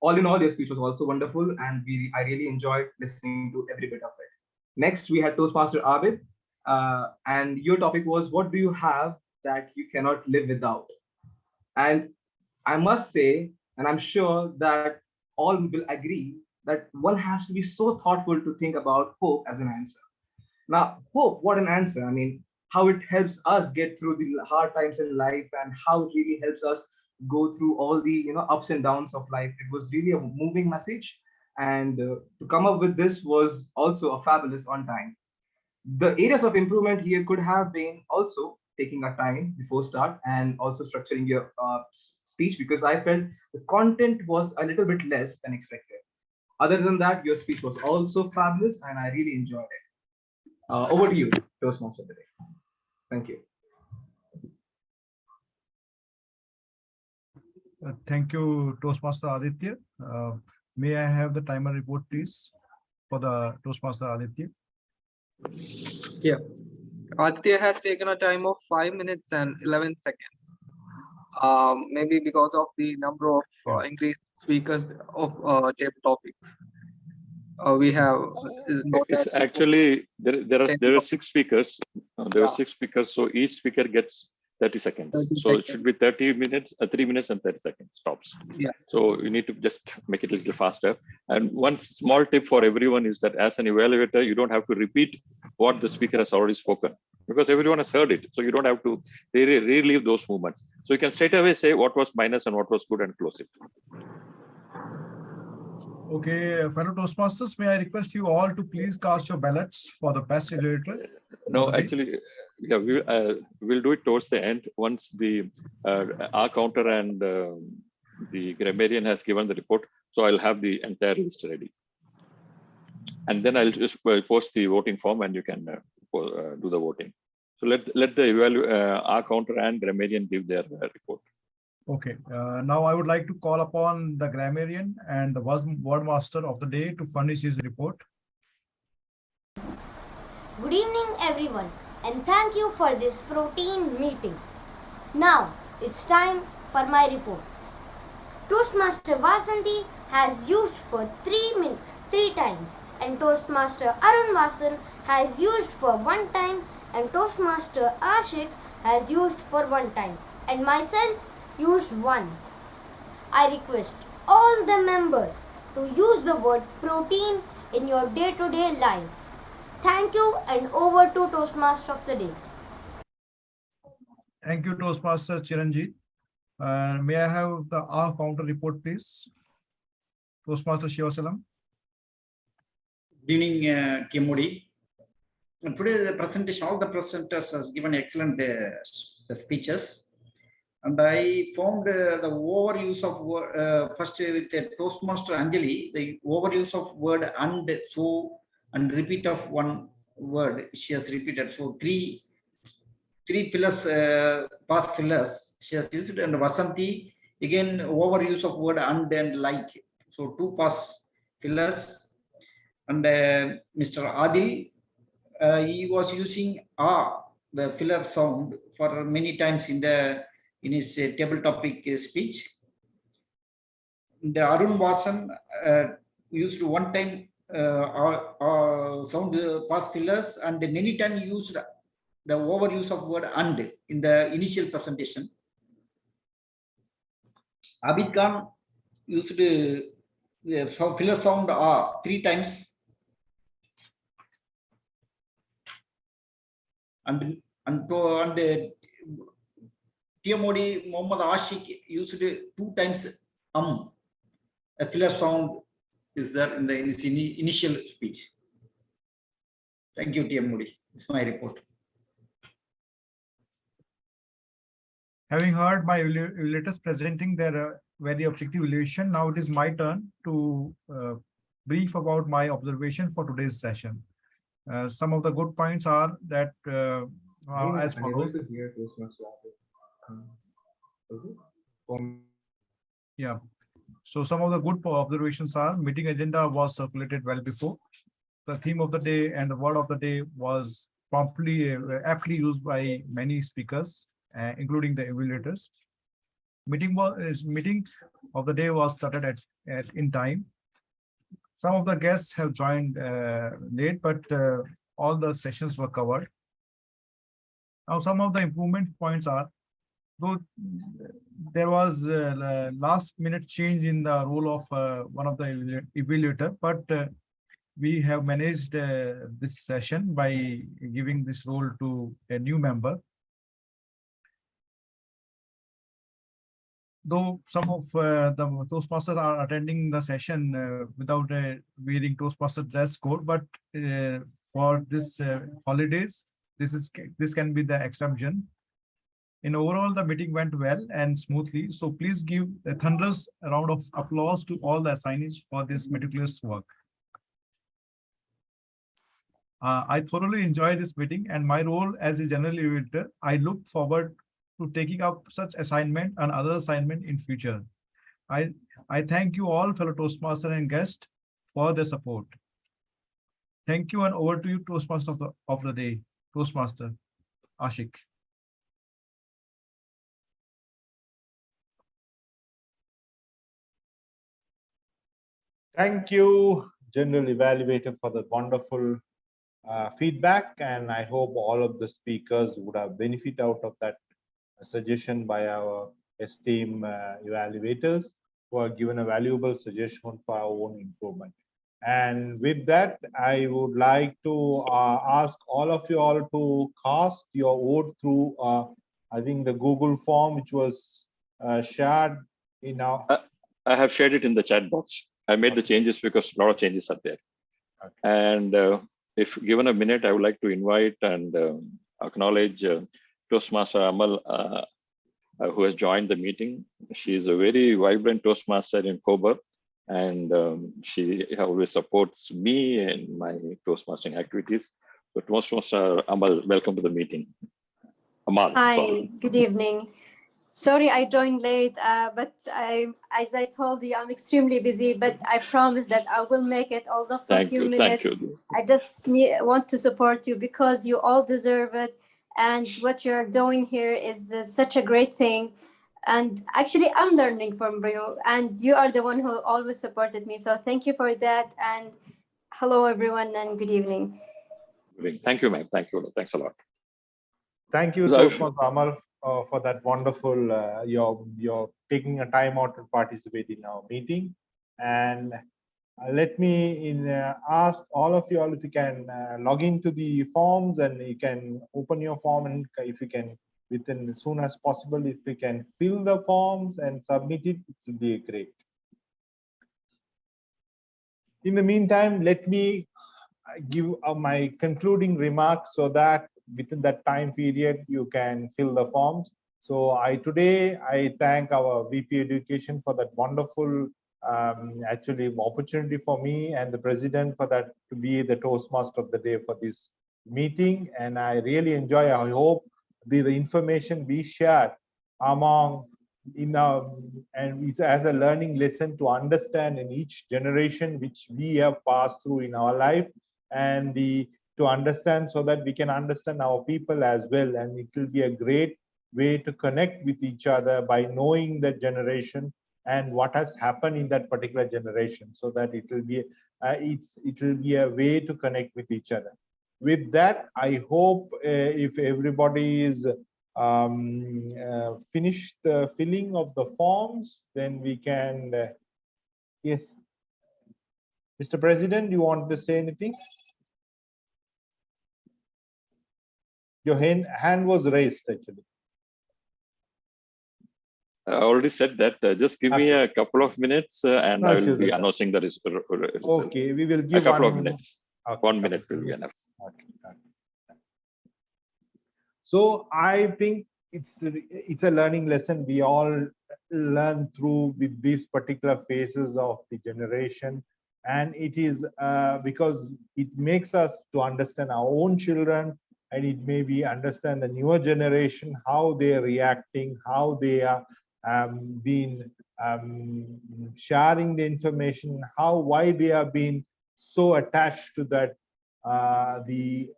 All in all, your speech was also wonderful, and I really enjoyed listening to every bit of it. Next, we had Toastmaster Aabid, and your topic was, what do you have that you cannot live without? And I must say, and I'm sure that all will agree, that one has to be so thoughtful to think about hope as an answer. Now, hope, what an answer. I mean, how it helps us get through the hard times in life, and how it really helps us go through all the ups and downs of life. It was really a moving message, and to come up with this was also a fabulous on time. The areas of improvement here could have been also taking a time before start and also structuring your speech, because I felt the content was a little bit less than expected. Other than that, your speech was also fabulous, and I really enjoyed it. Over to you, Toastmaster of the day. Thank you. Thank you, Toastmaster Aditya. May I have the timer report, please, for the Toastmaster Aditya? Yeah. Aditya has taken a time of 5 minutes and 11 seconds. maybe because of the number of increased speakers of table topics. We have is not It's as actually there table are six speakers. There are Yeah. 6 speakers, so each speaker gets 30 seconds. 30 So it should be 30 minutes, 3 minutes and 30 seconds tops. Yeah. So you need to just make it a little faster. And one small tip for everyone is that as an evaluator, you don't have to repeat what the speaker has already spoken because everyone has heard it. So you don't have to relive those moments. So you can straight away say what was minus and what was good and close it. Okay, fellow Toastmasters, may I request you all to please cast your ballots for the best evaluator? No, actually, yeah, we'll do it towards the end once the R counter and the grammarian has given the report. So I'll have the entire list ready, and then I'll just post the voting form, and you can do the voting. So let the R counter and grammarian give their report. Okay, now I would like to call upon the grammarian and the word master of the day to furnish his report. Good evening, everyone, and thank you for this Protean meeting. Now it's time for my report. Toastmaster Vasanti has used for 3 times, and Toastmaster Arun Vasan has used for 1 time, and Toastmaster Ashik has used for 1 time, and myself used once. I request all the members to use the word protein in your day-to-day life. Thank you, and over to Toastmaster of the day. Thank you, Toastmaster Charanjeet. May I have the R counter report, please? Toastmaster Shivasalam. Good evening, TMOD. Today, the presentation, all the presenters has given excellent speeches. And I found the overuse of first with the Toastmaster Anjali, the overuse of word and, so, and repeat of one word she has repeated. So three fillers, past fillers she has used, and Vasanti again overuse of word and like. So 2 past fillers. And Mr. Adhil, he was using the filler sound for many times in his table topic speech. The Arun Vasan used 1 time sound past fillers, and many times used the overuse of word and in the initial presentation. Abid Khan used the filler sound 3 times. And TMOD M.Ashik used 2 times a filler sound is there in his initial speech. Thank you, TMOD. It's my report. Having heard my evaluators presenting their very objective evaluation, now it is my turn to brief about my observation for today's session. Some of the good points are that as follows. Yeah. So some of the good observations are: meeting agenda was circulated well before. The theme of the day and the word of the day was promptly, aptly used by many speakers, including the evaluators. Meeting of the day was started in time. Some of the guests have joined late, but all the sessions were covered. Now, some of the improvement points are, though there was a last-minute change in the role of one of the evaluator, but we have managed this session by giving this role to a new member. Though some of the Toastmasters are attending the session without wearing Toastmaster dress code, but for this holidays, this can be the exception. In overall, the meeting went well and smoothly. So please give a thunderous round of applause to all the assignees for this meticulous work. I thoroughly enjoyed this meeting, and my role as a general evaluator, I look forward to taking up such assignment and other assignment in future. I thank you all, fellow Toastmaster and guests, for their support. Thank you, and over to you, Toastmaster of the day, Toastmaster Ashik. Thank you, General Evaluator, for the wonderful feedback, and I hope all of the speakers would have benefit out of that suggestion by our esteemed evaluators who have given a valuable suggestion for our own improvement. And with that, I would like to ask all of you all to cast your vote through, I think, the Google form, which was shared in our. I have shared it in the chat box. I made the changes because a lot of changes are there. Okay. And if given a minute, I would like to invite and acknowledge Toastmaster Amal, who has joined the meeting. She is a very vibrant Toastmaster in Kobar, and she always supports me in my Toastmastering activities. So Toastmaster Amal, welcome to the meeting. Amal, Hi, sorry. good evening. Sorry I joined late, but as I told you, I'm extremely busy, but I promise that I will make it, although for a few minutes. Thank you. I just want to support you because you all deserve it. And what you're doing here is such a great thing. And actually, I'm learning from you, and you are the one who always supported me. So thank you for that. And hello, everyone, and good evening. Thank you, ma'am. Thank you. Thanks a lot. Thank you, Toastmaster Amal, for that wonderful, you're taking a time out to participate in our meeting. And let me ask all of you all if you can log into the forms, and you can open your form, and if you can, within as soon as possible, if we can fill the forms and submit it, it will be great. In the meantime, let me give my concluding remarks so that within that time period you can fill the forms. So today I thank our VP Education for that wonderful actually opportunity for me, and the President for that to be the Toastmaster of the day for this meeting. And I really enjoy. I hope the information we shared among and it's as a learning lesson to understand in each generation which we have passed through in our life, and to understand so that we can understand our people as well. And it will be a great way to connect with each other by knowing that generation and what has happened in that particular generation, so that it will be a way to connect with each other. With that, I hope if everybody is finished the filling of the forms, then we can yes, Mr. President, you want to say anything? Your hand was raised actually. I already said that. Just give me a couple of minutes and I will be announcing the results. Okay, we will give a couple of minutes. Okay, 1 minute will be enough. Okay. So I think it's a learning lesson we all learn through with these particular phases of the generation, and it is because it makes us to understand our own children, and it may be understand the newer generation, how they are reacting, how they are been sharing the information, why they have been so attached to that the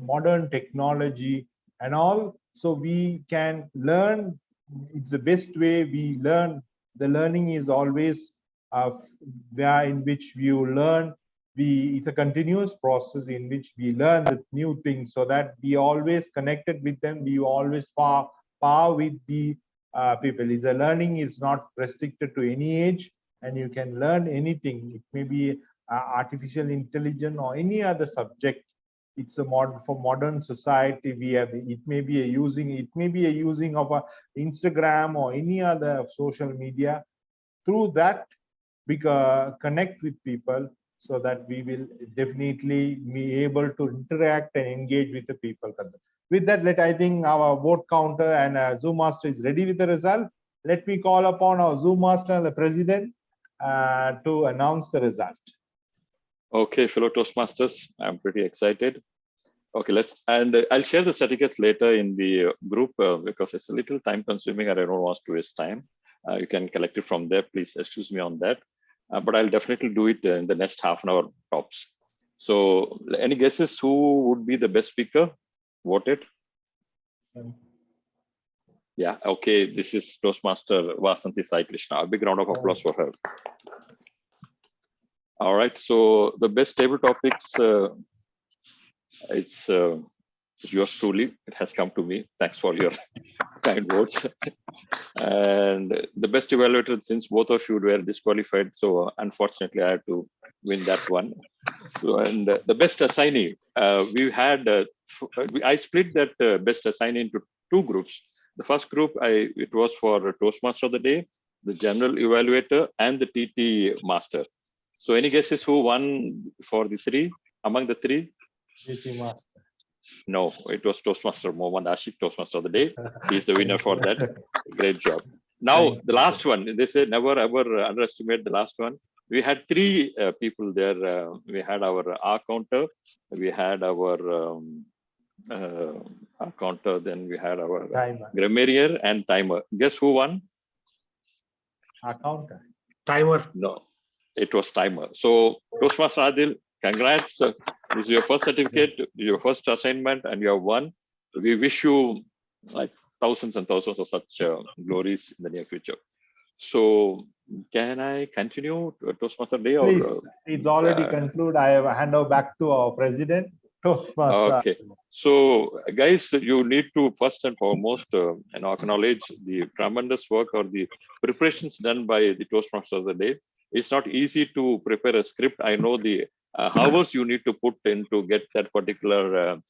modern technology and all. So we can learn. It's the best way we learn. The learning is always in which we learn. It's a continuous process in which we learn the new things, so that we always connected with them. We always par with the people. The learning is not restricted to any age, and you can learn anything. It may be artificial intelligence or any other subject. It's a for modern society. We have it may be a using of a Instagram or any other social media. Through that, we connect with people, so that we will definitely be able to interact and engage with the people. With that, I think our vote counter and Zoom master is ready with the result. Let me call upon our Zoom master and the President to announce the result. Okay, fellow Toastmasters, I'm pretty excited. Okay, I'll share the certificates later in the group because it's a little time consuming and I don't want to waste time. You can collect it from there. Please excuse me on that. But I'll definitely do it in the next half an hour tops. So any guesses who would be the best speaker voted? Yeah, okay. This is Toastmaster Vasanti Saikrishna. A big round of applause for her. All right. So the best table topics, it's yours truly. It has come to me. Thanks for your kind words. And the best evaluator, since both of you were disqualified, so unfortunately I had to win that one. So, and the best assignee, we had, I split that best assignee into two groups. The first group, it was for Toastmaster of the Day, the General Evaluator, and the TT Master. So any guesses who won for the three, among the three? TT Master. No, it was Toastmaster Mohammad Ashik, Toastmaster of the Day. He's the winner for that. Great job. Now, the last one, they say never ever underestimate the last one. We had three people there. We had our R counter, we had our R counter, then we had our grammarian and timer. Guess who won? R counter. Timer. No, it was timer. So, Toastmaster Adil, congrats. This is your first certificate, your first assignment, and you have won. We wish you like thousands and thousands of such glories in the near future. So, can I continue Toastmaster Day? Please, or, it's already concluded. I have hand over back to our president, Toastmaster. Okay. So, guys, you need to first and foremost acknowledge the tremendous work or the preparations done by the Toastmaster of the Day. It's not easy to prepare a script. I know the hours you need to put in to get that particular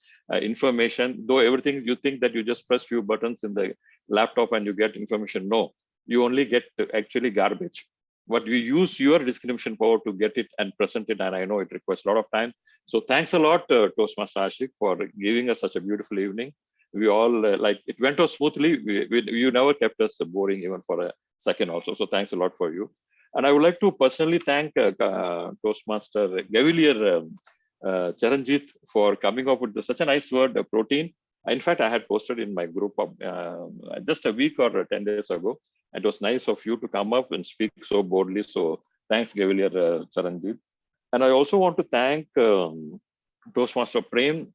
information. Though everything you think that you just press few buttons in the laptop and you get information. No, you only get actually garbage. But you use your discrimination power to get it and present it. And I know it requires a lot of time. So thanks a lot, Toastmaster Ashik, for giving us such a beautiful evening. We all like it went off smoothly. You never kept us boring even for a second also. So thanks a lot for you. And I would like to personally thank Toastmaster Gav Charanjeet for coming up with such a nice word, Protean. In fact, I had posted in my group just a week or 10 days ago. It was nice of you to come up and speak so boldly. So thanks, Gav Charanjeet. And I also want to thank Toastmaster Prem,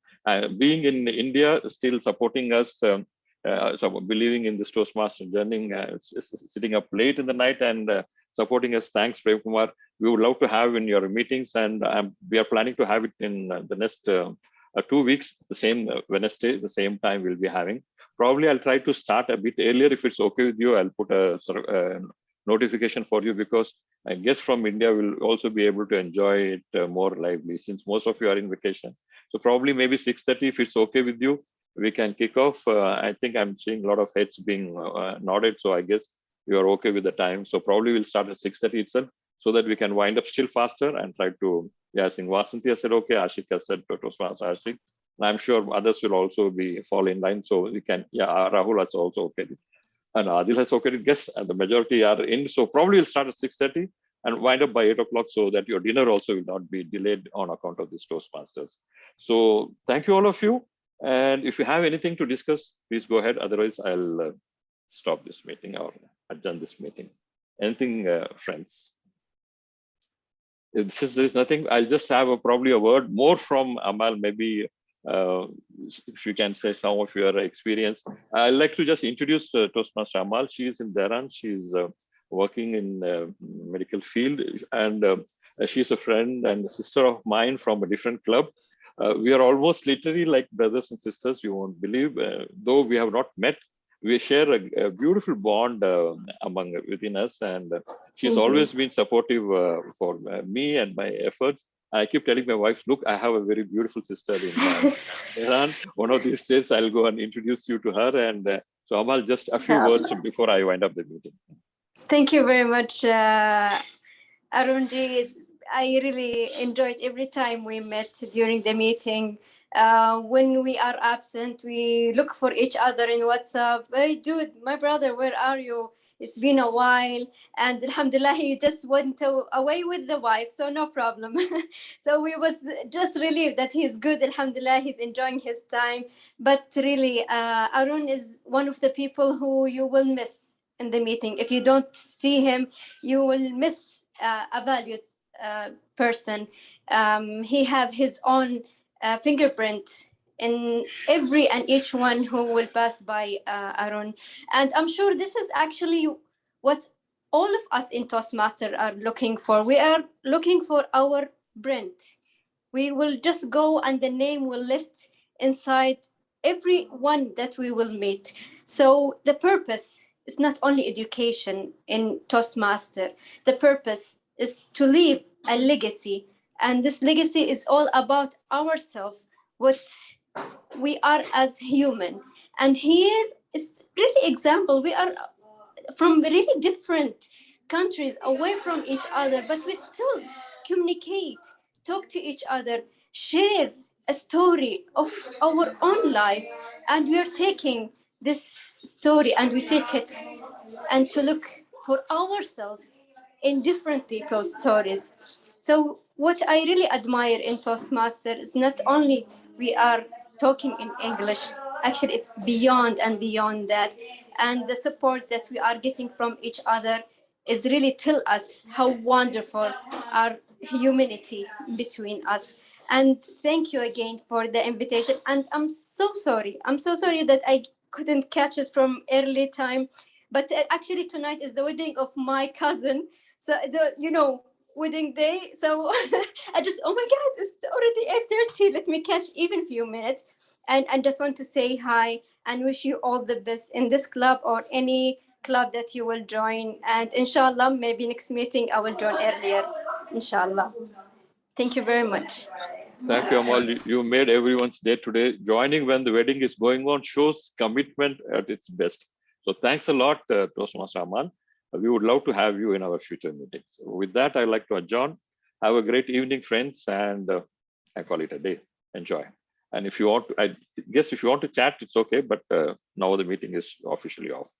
being in India, still supporting us, so believing in this Toastmaster journey, sitting up late in the night and supporting us. Thanks, Prem Kumar. We would love to have in your meetings, and we are planning to have it in the next 2 weeks, the same Wednesday, the same time we'll be having. Probably I'll try to start a bit earlier if it's okay with you. I'll put a notification for you, because I guess from India will also be able to enjoy it more lively, since most of you are in vacation. So probably maybe 6:30, if it's okay with you, we can kick off. I think I'm seeing a lot of heads being nodded, so I guess you are okay with the time. So probably we'll start at 6:30 itself, so that we can wind up still faster and try to, I think Vasanti has said okay, Ashik has said Toastmaster Ashik. And I'm sure others will also be fall in line, so we can, Rahul has also okay. And Adil has okay, guess, and the majority are in. So probably we'll start at 6:30 and wind up by 8 o'clock, so that your dinner also will not be delayed on account of these Toastmasters. So thank you all of you. And if you have anything to discuss, please go ahead. Otherwise, I'll stop this meeting or adjourn this meeting. Anything, friends? Since there's nothing, I'll just have probably a word more from Amal, maybe if you can say some of your experience. I'd like to just introduce Toastmaster Amal. She is in Tehran. She's working in medical field, and she's a friend and a sister of mine from a different club. We are almost literally like brothers and sisters, you won't believe. Though we have not met, we share a beautiful bond within us, and she's always been supportive for me and my efforts. I keep telling my wife, look, I have a very beautiful sister in Iran. One of these days, I'll go and introduce you to her. And so Amal, just a few words before I wind up the meeting. Thank you very much, Arunji. I really enjoyed every time we met during the meeting. When we are absent, we look for each other in WhatsApp. Hey, dude, my brother, where are you? It's been a while. And alhamdulillah, he just went away with the wife, so no problem. So we was just relieved that he's good. Alhamdulillah, he's enjoying his time. But really, Arun is one of the people who you will miss in the meeting. If you don't see him, you will miss a valued person. He have his own fingerprint in every and each one who will pass by Arun. And I'm sure this is actually what all of us in Toastmaster are looking for. We are looking for our brand. We will just go and the name will lift inside everyone that we will meet. So the purpose is not only education in Toastmaster. The purpose is to leave a legacy. And this legacy is all about ourselves, what we are as human. And here is really example. We are from really different countries, away from each other, but we still communicate, talk to each other, share a story of our own life, and we are taking this story and we take it and to look for ourselves in different people's stories. So what I really admire in Toastmaster is not only we are talking in English, actually it's beyond and beyond that. And the support that we are getting from each other is really tell us how wonderful our humanity between us. And thank you again for the invitation. And I'm so sorry. I'm so sorry that I couldn't catch it from early time. But actually tonight is the wedding of my cousin. So wedding day. So I just, oh my God, it's already 8:30. Let me catch even a few minutes. And I just want to say hi and wish you all the best in this club or any club that you will join. And inshallah, maybe next meeting I will join earlier. Inshallah. Thank you very much. Thank you, Amal. You made everyone's day today. Joining when the wedding is going on shows commitment at its best. So thanks a lot, Toastmaster Aman. We would love to have you in our future meetings. With that, I'd like to adjourn. Have a great evening, friends, and I call it a day. Enjoy. And if you want to, I guess if you want to chat, it's okay, but now the meeting is officially off.